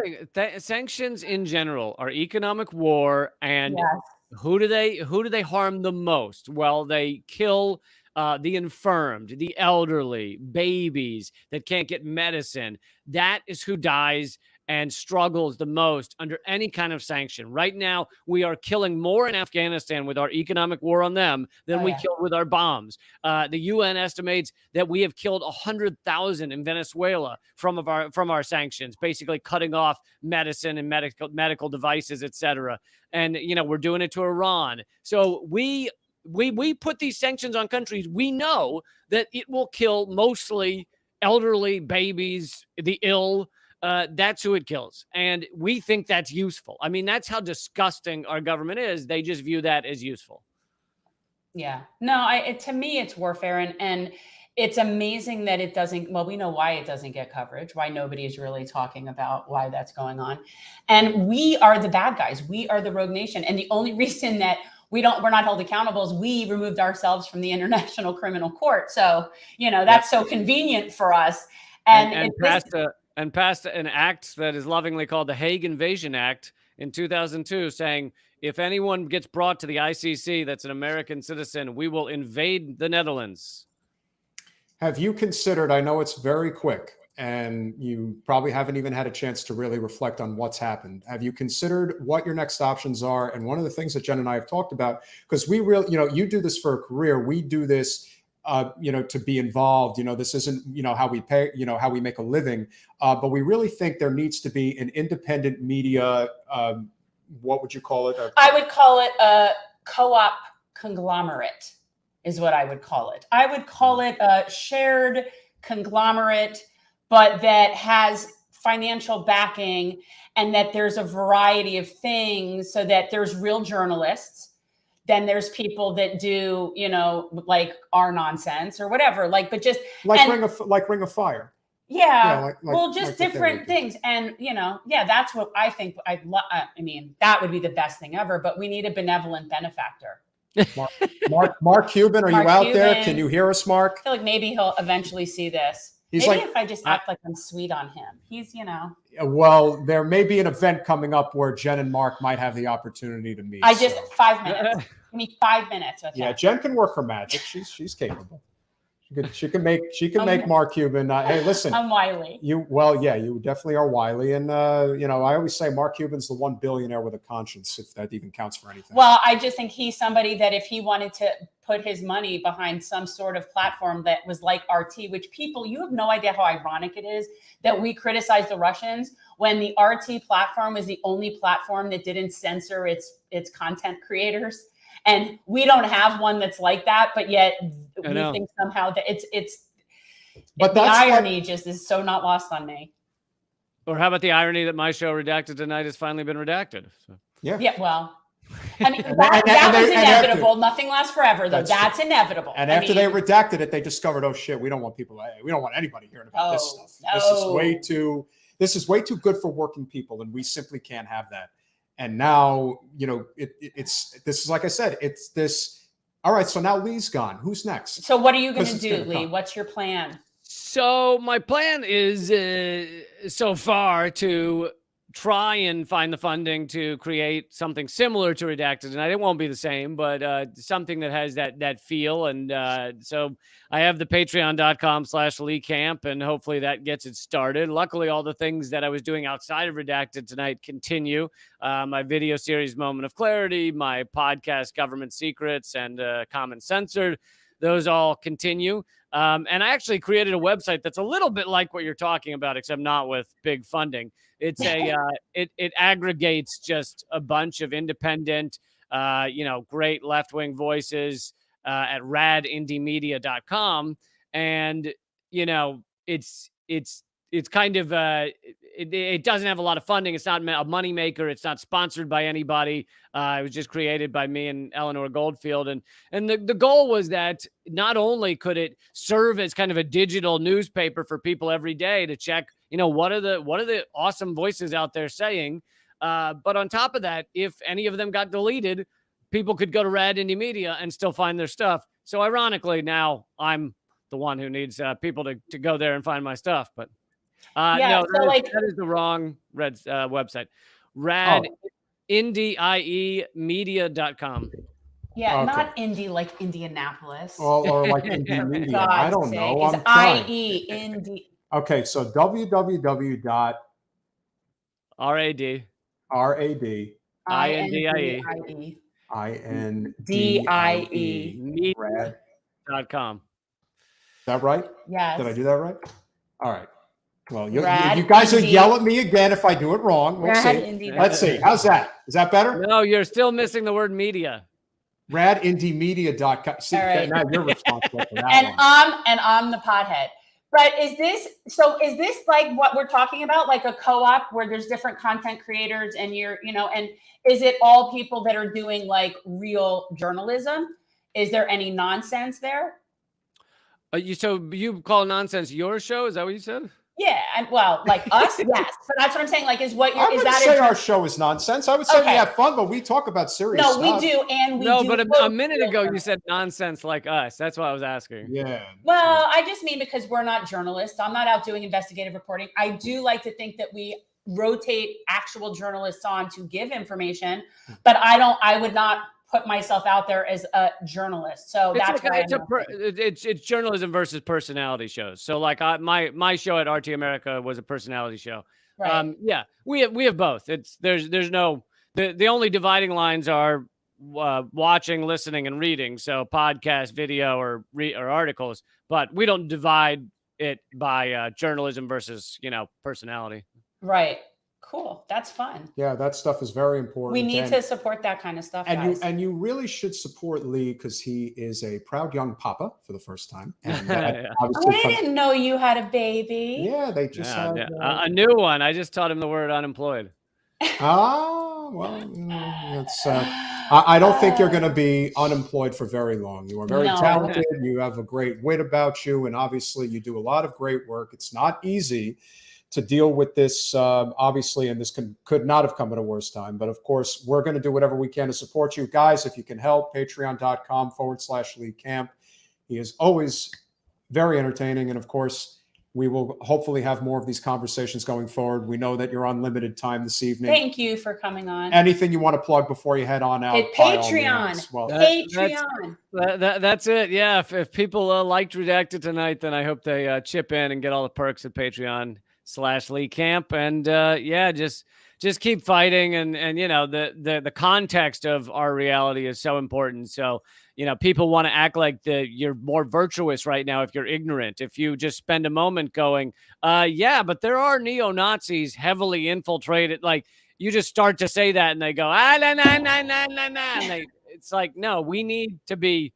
mean, that sanctions in general are economic war, and Yes. who do they harm the most? Well, they kill the infirmed, the elderly, babies that can't get medicine. That is who dies and struggles the most under any kind of sanction. Right now, we are killing more in Afghanistan with our economic war on them than we killed with our bombs. The UN estimates that we have killed 100,000 in Venezuela from our sanctions, basically cutting off medicine and medical devices, etc. And we're doing it to Iran. So we put these sanctions on countries. We know that it will kill mostly elderly, babies, the ill. That's who it kills. And we think that's useful. I mean, that's how disgusting our government is. They just view that as useful. Yeah. No, to me, it's warfare. And it's amazing that it doesn't, well, we know why it doesn't get coverage, why nobody is really talking about why that's going on. And we are the bad guys. We are the rogue nation. And the only reason that we're not held accountable is we removed ourselves from the International Criminal Court. So, that's so convenient for us. And passed an act that is lovingly called the Hague Invasion Act in 2002, saying if anyone gets brought to the ICC that's an American citizen, we will invade the Netherlands. Have you considered, I know it's very quick, and you probably haven't even had a chance to really reflect on what's happened. Have you considered what your next options are? And one of the things that Jen and I have talked about, because we really, you do this for a career, we do this to be involved. This isn't, how we pay, how we make a living. But we really think there needs to be an independent media. What would you call it? I would call it a co-op conglomerate is what I would call it. I would call it a shared conglomerate, but that has financial backing and that there's a variety of things so that there's real journalists. Then there's people that do, like our nonsense or whatever, but just Ring of Fire. Yeah. Just different things. And, that's what I think I mean, that would be the best thing ever, but we need a benevolent benefactor. Mark Cuban, are you out there? Can you hear us, Mark? I feel like maybe he'll eventually see this. Maybe if I just act like I'm sweet on him. He's, Well, there may be an event coming up where Jen and Mark might have the opportunity to meet. 5 minutes. Give me 5 minutes with him. Yeah, Jen can work her magic. She's capable. She can make Mark Cuban. Hey, listen, I'm wily. You definitely are wily, and I always say Mark Cuban's the one billionaire with a conscience, if that even counts for anything. Well, I just think he's somebody that if he wanted to put his money behind some sort of platform that was like RT, which you have no idea how ironic it is that we criticize the Russians when the RT platform is the only platform that didn't censor its content creators. And we don't have one that's like that, but yet we think somehow that the irony just is so not lost on me. Or how about the irony that my show Redacted Tonight has finally been redacted? So. Yeah. Well, I mean, that was inevitable. Nothing lasts forever, though. That's inevitable. And after they redacted it, they discovered, oh shit, we don't want anybody hearing about this stuff. No. This is way too good for working people, and we simply can't have that. And now, this is, like I said, it's this. All right, so now Lee's gone. Who's next? So what are you going to do, Lee? What's your plan? So my plan is so far to try and find the funding to create something similar to Redacted Tonight. It won't be the same, but something that has that feel. And so I have the patreon.com/Lee Camp, and hopefully that gets it started. Luckily, all the things that I was doing outside of Redacted Tonight continue. My video series, Moment of Clarity, my podcast, Government Secrets, and Common Censored. Those all continue. And I actually created a website that's a little bit like what you're talking about, except not with big funding. It's it aggregates just a bunch of independent, great left-wing voices at radindiemedia.com. And, it's it's kind of it doesn't have a lot of funding. It's not a money maker. It's not sponsored by anybody. It was just created by me and Eleanor Goldfield, and the goal was that not only could it serve as kind of a digital newspaper for people every day to check, what are the awesome voices out there saying, but on top of that, if any of them got deleted, people could go to Rad Indie Media and still find their stuff. So ironically, now I'm the one who needs people to go there and find my stuff. But Yeah, no, so like, that is the wrong Red's website. Oh, Radindiemedia.com. yeah, okay. not Indy like Indianapolis. Or like indie media. I God's don't sake. know. It's I'm trying. IE, Indy. Okay, so www.rad RAD. INDIE. INDIE Rad.com. Is that right? Yes. Did I do that right? All right. Well, you Rad guys will Indie. yell at me again if I do it wrong. We'll Rad see. Indie. Let's see. How's that? Is that better? No, you're still missing the word media. Radindiemedia.com. See, All right. now you're responsible for that And one. I'm the pothead. But is this like what we're talking about, like a co-op where there's different content creators and and is it all people that are doing like real journalism? Is there any nonsense there? So you call nonsense your show? Is that what you said? Yeah, and well, like us, yes. But that's what I'm saying. Like, is what I you're is wouldn't that say our show is nonsense. I would say we Okay. have fun, but we talk about serious No, stuff. we do, and we No, do. but a both minute real ago you journalism. said nonsense like us. That's what I was asking. Yeah. Well, I just mean because we're not journalists. I'm not out doing investigative reporting. I do like to think that we rotate actual journalists on to give information, but I would not put myself out there as a journalist. So that's why it's journalism versus personality shows. So like my show at RT America was a personality show. right. Yeah, we have both. There's no the only dividing lines are watching, listening, and reading. So podcast, video, or articles. But we don't divide it by journalism versus personality. Right. Cool. That's fun. Yeah, that stuff is very important. We need to support that kind of stuff, guys. You really should support Lee because he is a proud young papa for the first time. And Yeah. obviously I didn't know you had a baby. yeah, they just had a new one. I just taught him the word unemployed. Well, it's. I don't think you're going to be unemployed for very long. You are very No. talented. You have a great wit about you, and obviously you do a lot of great work. It's not easy to deal with this, obviously, and this could not have come at a worse time. But of course, we're going to do whatever we can to support you guys. If you can help, patreon.com/Lee Camp. He is always very entertaining. And of course, we will hopefully have more of these conversations going forward. We know that you're on limited time this evening. Thank you for coming on. Anything you want to plug before you head on out? Hey, by all Patreon. means. Well, Patreon. That's it. Yeah. If people liked Redacted Tonight, then I hope they chip in and get all the perks at Patreon/Lee Camp. And yeah, just keep fighting. And the context of our reality is so important. So, people want to act like you're more virtuous right now if you're ignorant. If you just spend a moment going, yeah, but there are neo-Nazis heavily infiltrated. Like, you just start to say that and they go, nah, nah, nah, nah, nah, nah. And it's like, no, we need to be,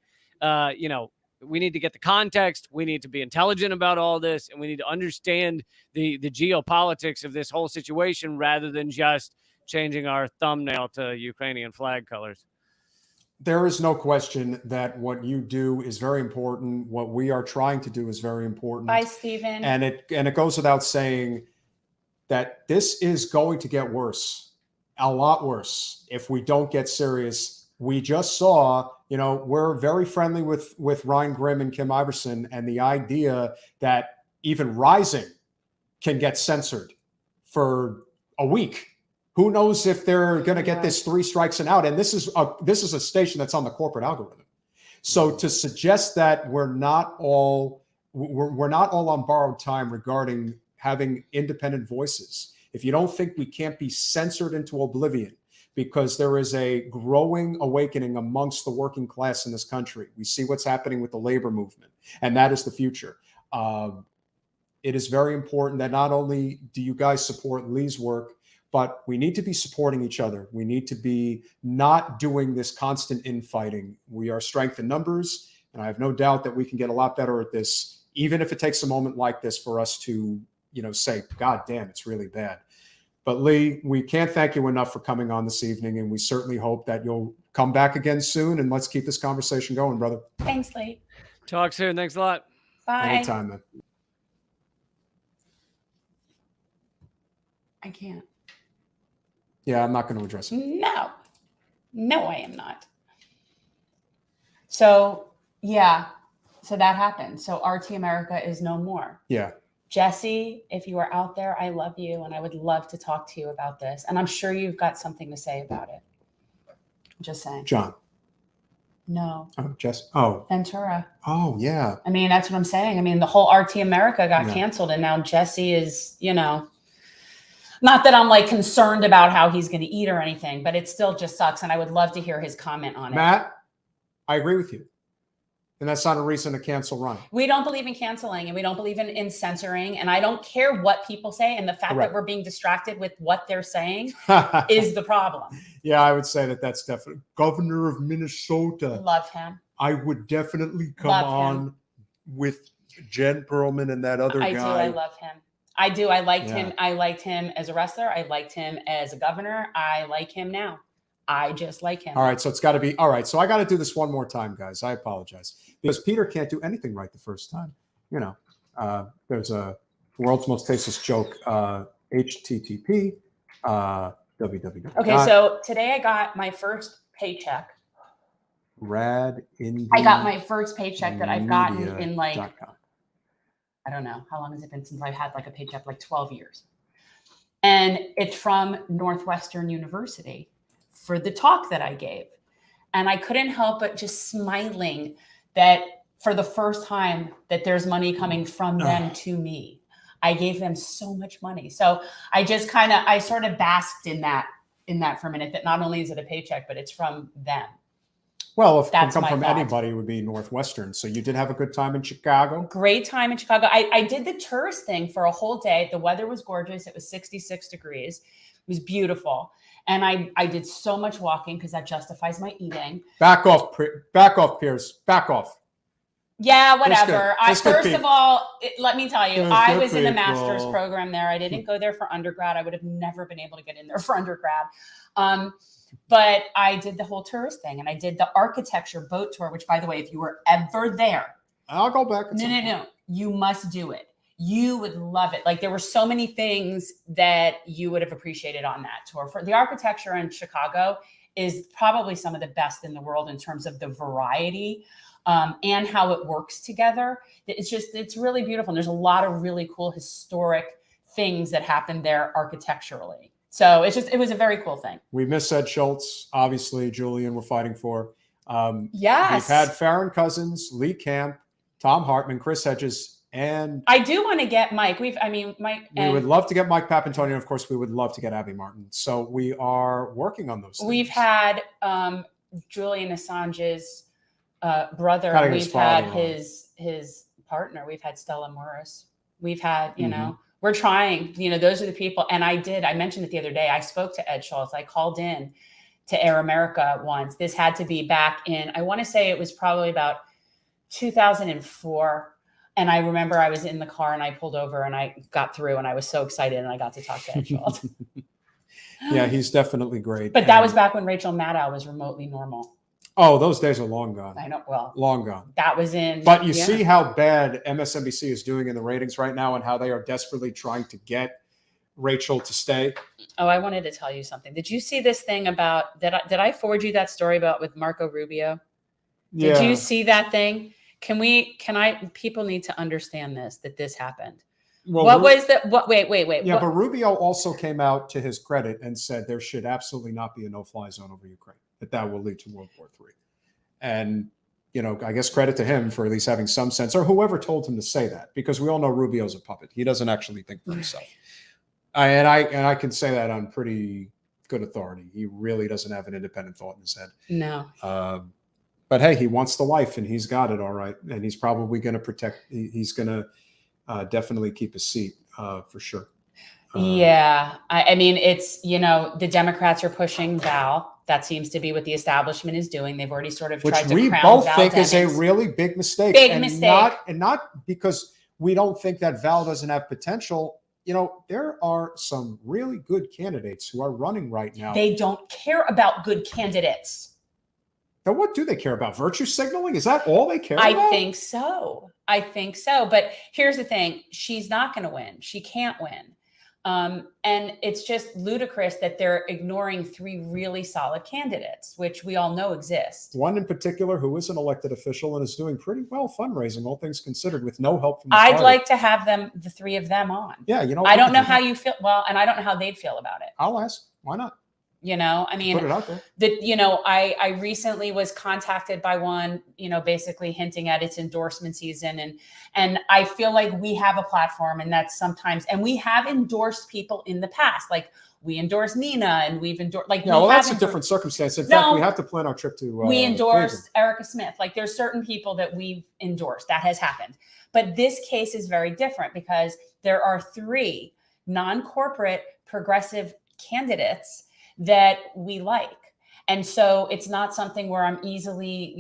we need to get the context. We need to be intelligent about all this. And we need to understand the geopolitics of this whole situation rather than just changing our thumbnail to Ukrainian flag colors. there is no question that what you do is very important. What we are trying to do is very important. Bye, Stephen. And it goes without saying that this is going to get worse, a lot worse, if we don't get serious. We just saw, we're very friendly with Ryan Grimm and Kim Iverson, and the idea that even Rising can get censored for a week. Who knows if they're going to get this 3 strikes and out? And this is a station that's on the corporate algorithm. So to suggest that we're not all on borrowed time regarding having independent voices, if you don't think we can't be censored into oblivion, because there is a growing awakening amongst the working class in this country. We see what's happening with the labor movement, and that is the future. It is very important that not only do you guys support Lee's work, but we need to be supporting each other. We need to be not doing this constant infighting. We are strength in numbers, and I have no doubt that we can get a lot better at this, even if it takes a moment like this for us to, say, God damn, it's really bad. But Lee, we can't thank you enough for coming on this evening, and we certainly hope that you'll come back again soon, and let's keep this conversation going, brother. Thanks, Lee. Talk soon. Thanks a lot. Bye. Anytime, man. I can't. Yeah, I'm not going to address it. No, I am not. So, yeah. So that happened. So RT America is no more. Yeah. Jesse, if you are out there, I love you, and I would love to talk to you about this. And I'm sure you've got something to say about it. Just saying. John. No. Oh, Jess. Oh. Ventura. Oh, yeah. I mean, that's what I'm saying. I mean, the whole RT America got canceled, and now Jesse is, not that I'm like concerned about how he's going to eat or anything, but it still just sucks. And I would love to hear his comment on it. Matt, I agree with you. And that's not a reason to cancel Ryan. We don't believe in canceling, and we don't believe in censoring. And I don't care what people say. And the fact that we're being distracted with what they're saying is the problem. Yeah, I would say that's definitely. Governor of Minnesota. Love him. I would definitely come on with Jen Perlman and that other guy. I do. I love him. I do. I liked him. I liked him as a wrestler. I liked him as a governor. I like him now. I just like him. All right. So it's got to be. All right. So I got to do this one more time, guys. I apologize. Because Peter can't do anything right the first time. There's a world's most tasteless joke, HTTP, www. Okay. So today I got my first paycheck. Rad Indie. I got my first paycheck that I've gotten in like, I don't know. How long has it been since I've had like a paycheck? Like 12 years. And it's from Northwestern University for the talk that I gave. And I couldn't help but just smiling that for the first time that there's money coming from them to me. I gave them so much money. So I just I sort of basked in that for a minute, that not only is it a paycheck, but it's from them. Well, if it can come from anybody, it would be Northwestern. So you did have a good time in Chicago? Great time in Chicago. I did the tourist thing for a whole day. The weather was gorgeous. It was 66 degrees. It was beautiful. And I did so much walking because that justifies my eating. Back off, Pierce. Back off. Yeah, whatever. First of all, let me tell you, I was in the master's program there. I didn't go there for undergrad. I would have never been able to get in there for undergrad. But I did the whole tourist thing, and I did the architecture boat tour, which, by the way, if you were ever there, I'll go back. No. You must do it. You would love it. Like, there were so many things that you would have appreciated on that tour. For the architecture in Chicago is probably some of the best in the world in terms of the variety and how it works together. It's really beautiful. And there's a lot of really cool historic things that happened there architecturally. So it was a very cool thing. We miss Ed Schultz, obviously. Julian, we're fighting for. Yes. We've had Farron Cousins, Lee Camp, Tom Hartman, Chris Hedges, and I do want to get Mike. Mike. We would love to get Mike Papantonio. Of course, we would love to get Abby Martin. So we are working on those things. We've had Julian Assange's brother. We've had his partner. We've had Stella Morris. We've had, we're trying, those are the people. And I mentioned it the other day. I spoke to Ed Schultz. I called in to Air America once. This had to be back in, I want to say it was probably about 2004. And I remember I was in the car and I pulled over and I got through and I was so excited and I got to talk to Ed Schultz. Yeah, he's definitely great. But that was back when Rachel Maddow was remotely normal. Oh, those days are long gone. I know. Well, long gone. That was in. But you see how bad MSNBC is doing in the ratings right now and how they are desperately trying to get Rachel to stay. Oh, I wanted to tell you something. Did you see this thing about did I forward you that story about with Marco Rubio? Did you see that thing? People need to understand that this happened. Well, wait. Yeah, but Rubio also came out to his credit and said there should absolutely not be a no-fly zone over Ukraine, that will lead to World War III. And, I guess credit to him for at least having some sense, or whoever told him to say that, because we all know Rubio's a puppet. He doesn't actually think for himself. And I can say that on pretty good authority. He really doesn't have an independent thought in his head. No. But hey, he wants the life and he's got it all right. And he's probably going to protect, he's going to definitely keep his seat for sure. Yeah. I mean, it's, the Democrats are pushing Val. that seems to be what the establishment is doing. They've already sort of Which tried to we crown both Val think is a Demings. really big mistake. Big mistake. Not because we don't think that Val doesn't have potential. You know, there are some really good candidates who are running right now. They don't care about good candidates. Now, what do they care about? Virtue signaling? Is that all they care about? I think so. But here's the thing. She's not going to win. She can't win. And it's just ludicrous that they're ignoring 3 really solid candidates, which we all know exist. One in particular who is an elected official and is doing pretty well fundraising, all things considered, with no help from the I'd party. like to have the 3 of them on. Yeah, you know, I don't know how you feel. Well, and I don't know how they'd feel about it. I'll ask. Why not? You know, I mean, Put it out there. I recently was contacted by one, basically hinting at its endorsement season. And I feel like we have a platform, and that's sometimes, and we have endorsed people in the past. Like we endorsed Nina, and we've endorsed, like, that's a different circumstance. In fact, we have to plan our trip to, we endorsed Erica Smith. Like there's certain people that we've endorsed. That has happened. But this case is very different because there are 3 non-corporate progressive candidates that we like. And so it's not something where I'm easily,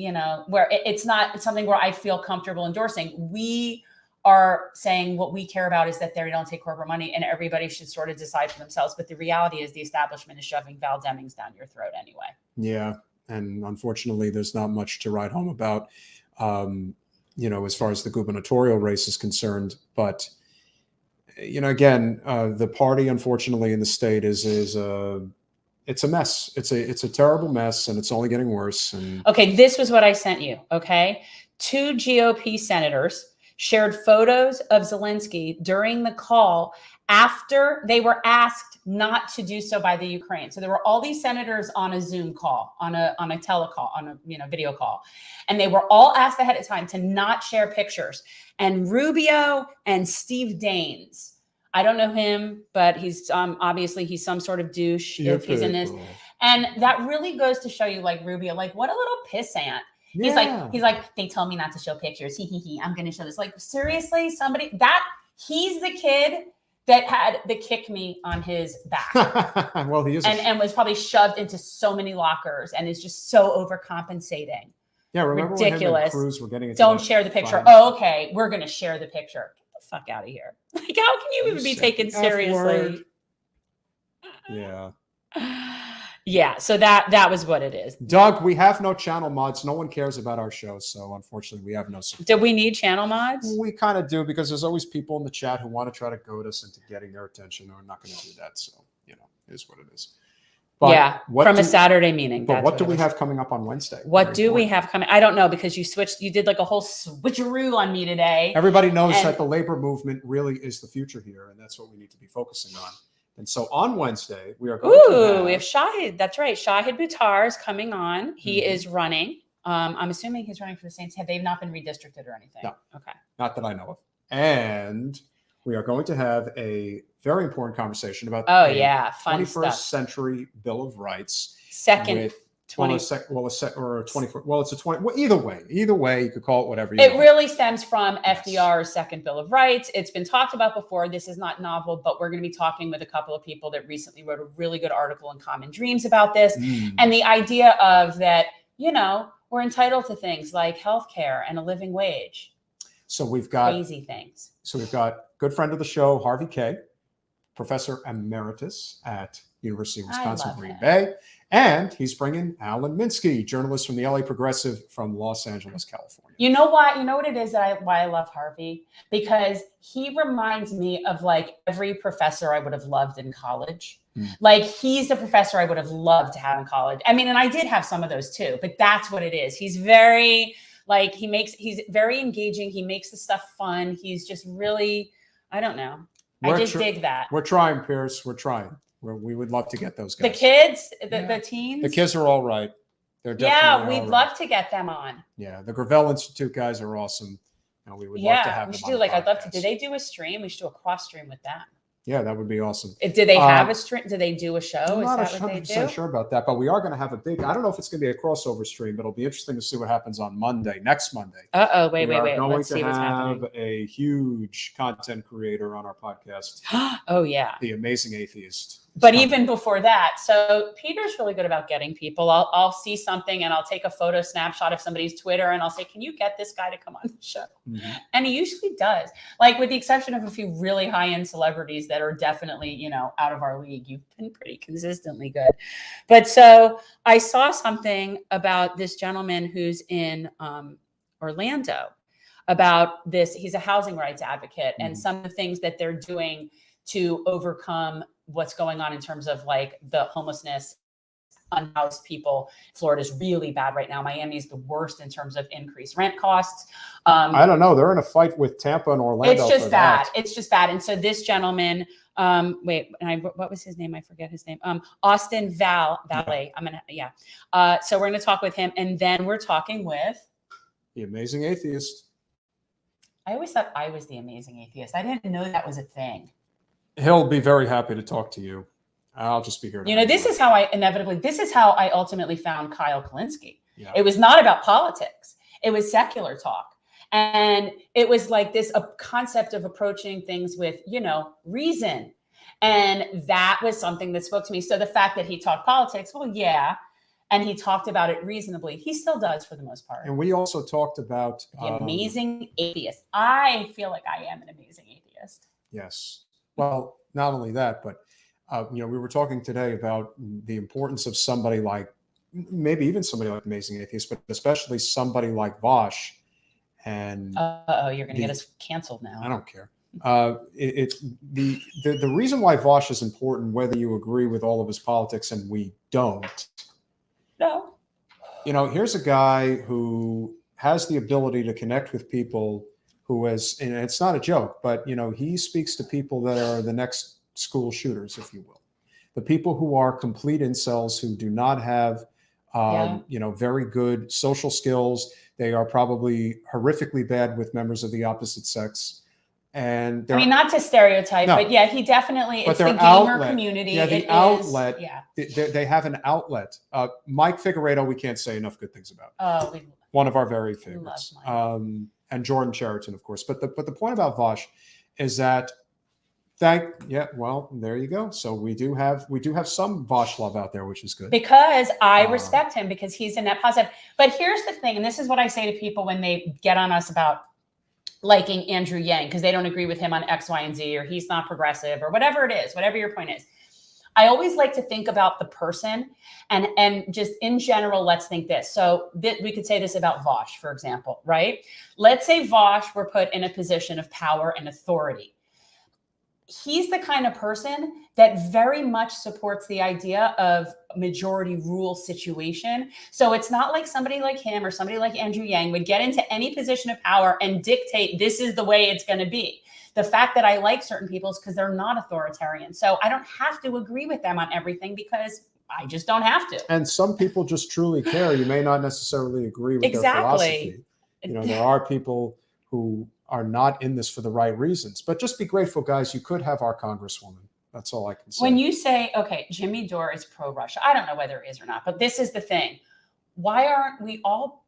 where it's not something where I feel comfortable endorsing. We are saying what we care about is that they don't take corporate money, and everybody should sort of decide for themselves. But the reality is the establishment is shoving Val Demings down your throat anyway. Yeah. And unfortunately, there's not much to write home about, as far as the gubernatorial race is concerned. But, again, the party, unfortunately, in the state is it's a mess. It's a terrible mess, and it's only getting worse. And okay, this was what I sent you. Okay. 2 GOP senators shared photos of Zelensky during the call after they were asked not to do so by the Ukraine. So there were all these senators on a Zoom call, on a telecall, on a video call. And they were all asked ahead of time to not share pictures. And Rubio and Steve Daines, I don't know him, but he's obviously he's some sort of douche if he's in this. Cool. And that really goes to show you, like, Rubio, like, what a little pissant. Yeah. He's like, they told me not to show pictures. I'm going to show this. Like, seriously, he's the kid that had the kick me on his back. Well, he is. And was probably shoved into so many lockers and is just so overcompensating. Yeah, remember ridiculous. When him and Cruz were getting into Don't share the picture. Oh, okay. We're going to share the picture. Fuck out of here. Like, how can you even be taken seriously? Yeah. Yeah, so that was what it is. Doug, we have no channel mods. No one cares about our show, so unfortunately we have no support. Do we need channel mods? We kind of do, because there's always people in the chat who want to try to goad us into getting their attention. We're not going to do that, so it is what it is. But yeah, from a Saturday meeting. But what do we have coming up on Wednesday? What do we have coming? I don't know, because you did like a whole switcheroo on me today. Everybody knows that the labor movement really is the future here, and that's what we need to be focusing on. And so on Wednesday, we are going to we have Shahid. That's right. Shahid Buttar is coming on. He is running. I'm assuming he's running for the Saints. Have they not been redistricted or anything? No. Okay. Not that I know of. And we are going to have a very important conversation about fun 21st stuff. Century Bill of Rights. Second. 20 or 24. Well, it's a 20. Well, either way, you could call it whatever you want. It really stems from FDR's second Bill of Rights. It's been talked about before. This is not novel, but we're going to be talking with a couple of people that recently wrote a really good article in Common Dreams about this. And the idea of that, we're entitled to things like healthcare and a living wage. So we've got crazy things. So we've got good friend of the show, Harvey Kaye, professor emeritus at University of Wisconsin Green Bay. And he's bringing Alan Minsky, journalist from the LA Progressive from Los Angeles, California. You know why? You know what it is why I love Harvey? Because he reminds me of like every professor I would have loved in college. Like he's the professor I would have loved to have in college. I mean, and I did have some of those too, but that's what it is. He's very he's very engaging. He makes the stuff fun. He's just really, I don't know. I just dig that. We're trying, Pierce. We're trying. We would love to get those guys. The kids, the teens. The kids are all right. They're definitely we'd love to get them on. Yeah, the Gravel Institute guys are awesome. And we would love to have them on. We should do I'd love to. Did they do a stream? We should do a cross stream with them. Yeah, that would be awesome. Do they have a stream? Do they do a show? I'm not Is that what they do? sure about that, but we are going to have a big. I don't know if it's going to be a crossover stream, but it'll be interesting to see what happens on Monday, next Monday. Wait. Let's see what's happening. We have a huge content creator on our podcast. Oh yeah, the amazing atheist. But even before that, so Peter's really good about getting people. I'll see something and I'll take a photo snapshot of somebody's Twitter and I'll say, can you get this guy to come on the show? Mm-hmm. And he usually does. Like with the exception of a few really high-end celebrities that are definitely, you know, out of our league, you've been pretty consistently good. But so I saw something about this gentleman who's in Orlando about this. He's a housing rights advocate, and some of the things that they're doing to overcome what's going on in terms of like the homelessness, unhoused people. Florida's really bad right now. Miami's the worst in terms of increased rent costs. I don't know. They're in a fight with Tampa and Orlando. It's just bad. It's just bad. And so this gentleman, what was his name? I forget his name. Austin Valle. So we're going to talk with him, and then we're talking with the Amazing Atheist. I always thought I was the Amazing Atheist. I didn't know that was a thing. He'll be very happy to talk to you. I'll just be here. You know, this is how I ultimately found Kyle Kalinske. Yeah. It was not about politics. It was secular talk. And it was like this concept of approaching things with, you know, reason. And that was something that spoke to me. So the fact that he talked politics, well, yeah. And he talked about it reasonably. He still does for the most part. And we also talked about the Amazing Atheist. I feel like I am an amazing atheist. Yes. Well, not only that, but you know, we were talking today about the importance of somebody like, maybe even somebody like Amazing Atheist, but especially somebody like Vosh. And you're going to get us canceled now. I don't care. It's the reason why Vosh is important, whether you agree with all of his politics and we don't. No. You know, here's a guy who has the ability to connect with people who has, and it's not a joke, but, you know, he speaks to people that are the next school shooters, if you will. The people who are complete incels, who do not have, you know, very good social skills. They are probably horrifically bad with members of the opposite sex. And I mean, not to stereotype, but yeah, he definitely, it's the gamer outlet, community. Yeah, the outlet, they have an outlet. Mike Figueredo, we can't say enough good things about. One of our very favorites. And Jordan Cheriton, of course. But the point about Vosh is that well, there you go. So we do have some Vosh love out there, which is good. Because I respect him because he's a net positive. But here's the thing, and this is what I say to people when they get on us about liking Andrew Yang because they don't agree with him on X, Y, and Z, or he's not progressive, or whatever it is, whatever your point is. I always like to think about the person and just in general, let's think this. So we could say this about Vosh, for example, right? Let's say Vosh were put in a position of power and authority. He's the kind of person that very much supports the idea of majority rule situation. So it's not like somebody like him or somebody like Andrew Yang would get into any position of power and dictate this is the way it's going to be. The fact that I like certain people is because they're not authoritarian. So I don't have to agree with them on everything because I just don't have to. And some people just truly care. You may not necessarily agree with their philosophy. You know, there are people who are not in this for the right reasons. But just be grateful, guys. You could have our Congresswoman. That's all I can say. When you say, okay, Jimmy Dore is pro-Russia, I don't know whether it is or not, but this is the thing. Why aren't we all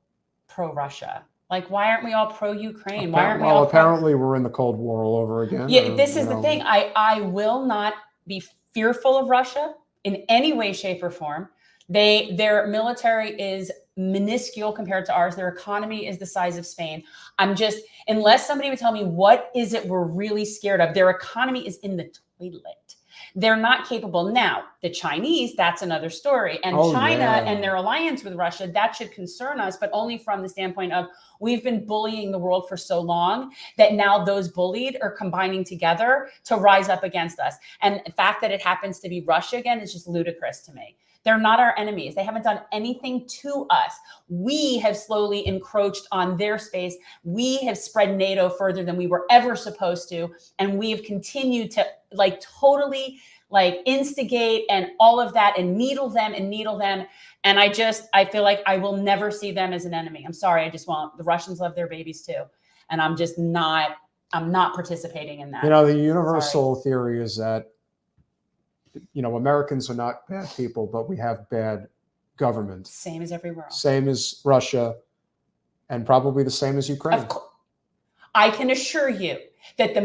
pro-Russia? Like, why aren't we all pro-Ukraine? Why aren't we all apparently we're in the Cold War all over again. Yeah, this is the thing. I will not be fearful of Russia in any way, shape, or form. Their military is minuscule compared to ours. Their economy is the size of Spain. Unless somebody would tell me what is it we're really scared of, their economy is in the toilet. They're not capable. Now, the Chinese, that's another story. And China and their alliance with Russia, that should concern us, but only from the standpoint of we've been bullying the world for so long that now those bullied are combining together to rise up against us. And the fact that it happens to be Russia again is just ludicrous to me. They're not our enemies. They haven't done anything to us. We have slowly encroached on their space. We have spread NATO further than we were ever supposed to. And we have continued to totally instigate and all of that and needle them. And I feel like I will never see them as an enemy. I'm sorry. I just won't. The Russians love their babies too. And I'm not participating in that. You know, the universal theory is that, you know, Americans are not bad people, but we have bad government. Same as everywhere else. Same as Russia, and probably the same as Ukraine. Of course. I can assure you that the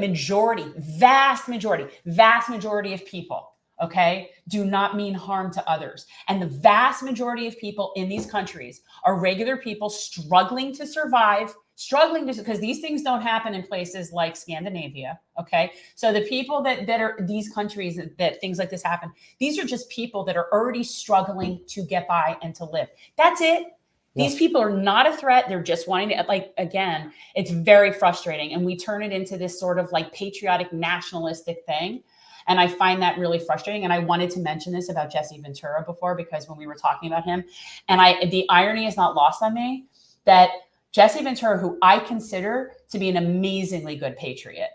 vast majority of people okay, do not mean harm to others. And the vast majority of people in these countries are regular people struggling to survive, because these things don't happen in places like Scandinavia, okay? So the people that are these countries that things like this happen, these are just people that are already struggling to get by and to live. That's it. These people are not a threat. They're just wanting to, like, again, it's very frustrating. And we turn it into this sort of like patriotic, nationalistic thing. And I find that really frustrating. And I wanted to mention this about Jesse Ventura before, because when we were talking about him, and the irony is not lost on me that Jesse Ventura, who I consider to be an amazingly good patriot,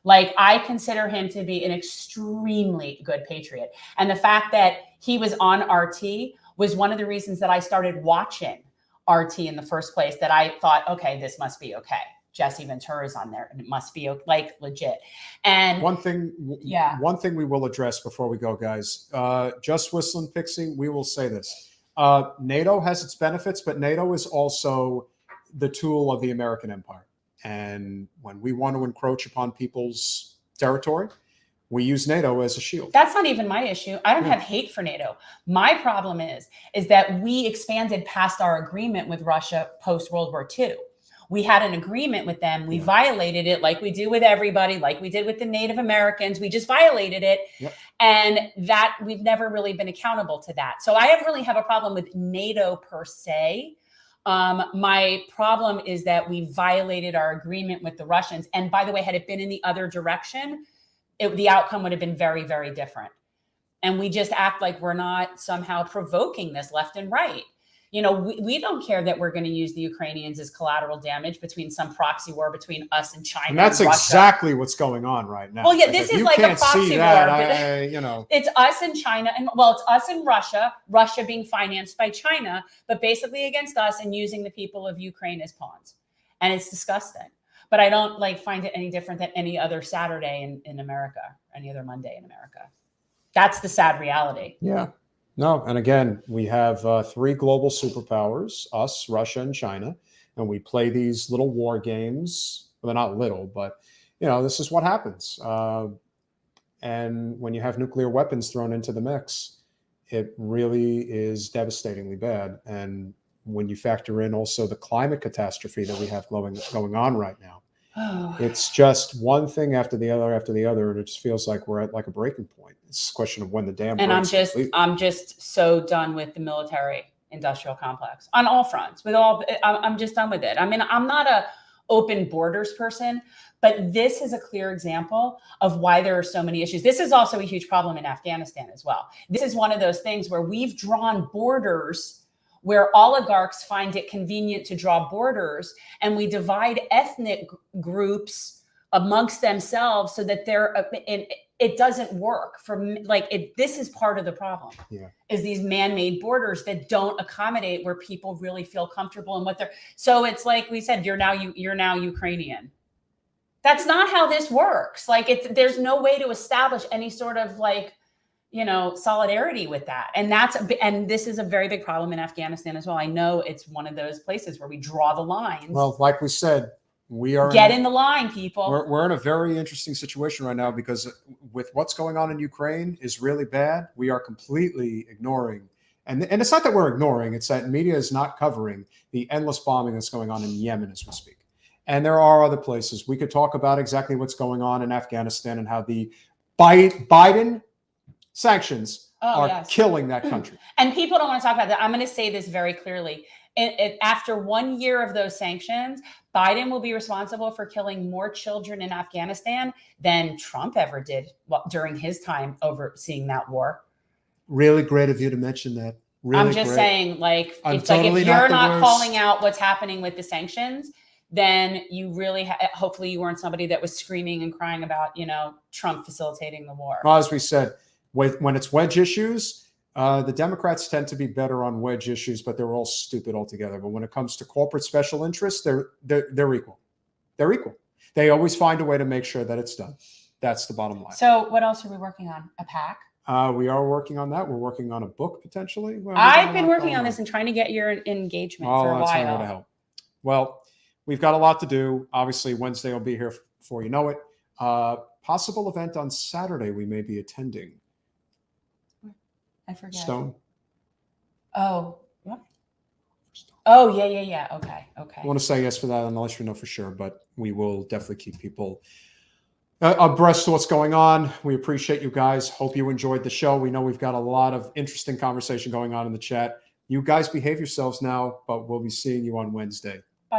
like I consider him to be an extremely good patriot. And the fact that he was on RT was one of the reasons that I started watching RT in the first place, that I thought, okay, this must be okay. Jesse Ventura is on there and it must be like legit. And one thing we will address before we go, guys, just whistling Pixie, we will say this. NATO has its benefits, but NATO is also the tool of the American empire. And when we want to encroach upon people's territory, we use NATO as a shield. That's not even my issue. I don't have hate for NATO. My problem is that we expanded past our agreement with Russia post World War II. We had an agreement with them. We violated it like we do with everybody, like we did with the Native Americans. We just violated it. Yep. And that we've never really been accountable to that. So I don't really have a problem with NATO per se. My problem is that we violated our agreement with the Russians. And by the way, had it been in the other direction, the outcome would have been very, very different. And we just act like we're not somehow provoking this left and right. You know, we don't care that we're going to use the Ukrainians as collateral damage between some proxy war between us and China. And that's exactly what's going on right now. Well, yeah, this is like a proxy war. But you know, it's us and China, and well, it's us and Russia. Russia being financed by China, but basically against us and using the people of Ukraine as pawns. And it's disgusting. But I don't find it any different than any other Saturday in America, any other Monday in America. That's the sad reality. Yeah. No, and again, we have three global superpowers, us, Russia, and China, and we play these little war games. Well, they're not little, but, you know, this is what happens. And when you have nuclear weapons thrown into the mix, it really is devastatingly bad. And when you factor in also the climate catastrophe that we have going on right now, it's just one thing after the other, and it just feels like we're at like a breaking point. It's a question of when the dam breaks. And I'm just so done with the military industrial complex on all fronts. I'm just done with it. I mean, I'm not a open borders person, but this is a clear example of why there are so many issues. This is also a huge problem in Afghanistan as well. This is one of those things where we've drawn borders where oligarchs find it convenient to draw borders, and we divide ethnic groups amongst themselves so that it doesn't work this is part of the problem. Is these man-made borders that don't accommodate where people really feel comfortable and what they're, so it's like we said, you're now Ukrainian. That's not how this works. There's no way to establish any sort of solidarity with that. And this is a very big problem in Afghanistan as well. I know it's one of those places where we draw the lines. Well, like we said, get in the line, people. We're in a very interesting situation right now, because with what's going on in Ukraine is really bad. We are completely ignoring, and it's not that we're ignoring, it's that media is not covering the endless bombing that's going on in Yemen as we speak. And there are other places. We could talk about exactly what's going on in Afghanistan and how the Biden sanctions are killing that country. And people don't want to talk about that. I'm going to say this very clearly. After 1 year of those sanctions, Biden will be responsible for killing more children in Afghanistan than Trump ever did during his time overseeing that war. Really great of you to mention that. Really I'm just saying, if totally you're not calling out what's happening with the sanctions, then you really, hopefully you weren't somebody that was screaming and crying about, Trump facilitating the war. Well, as we said, when it's wedge issues, the Democrats tend to be better on wedge issues, but they're all stupid altogether. But when it comes to corporate special interests, they're equal. They're equal. They always find a way to make sure that it's done. That's the bottom line. So what else are we working on? A PAC? We are working on that. We're working on a book potentially. I've been working on this and trying to get your engagement for a while. That's not going to help. Well, we've got a lot to do. Obviously, Wednesday will be here before you know it. Possible event on Saturday we may be attending. I forget. Stone. Oh, what? Oh, yeah. Okay. I want to say yes for that, unless we know for sure, but we will definitely keep people abreast of what's going on. We appreciate you guys. Hope you enjoyed the show. We know we've got a lot of interesting conversation going on in the chat. You guys behave yourselves now, but we'll be seeing you on Wednesday.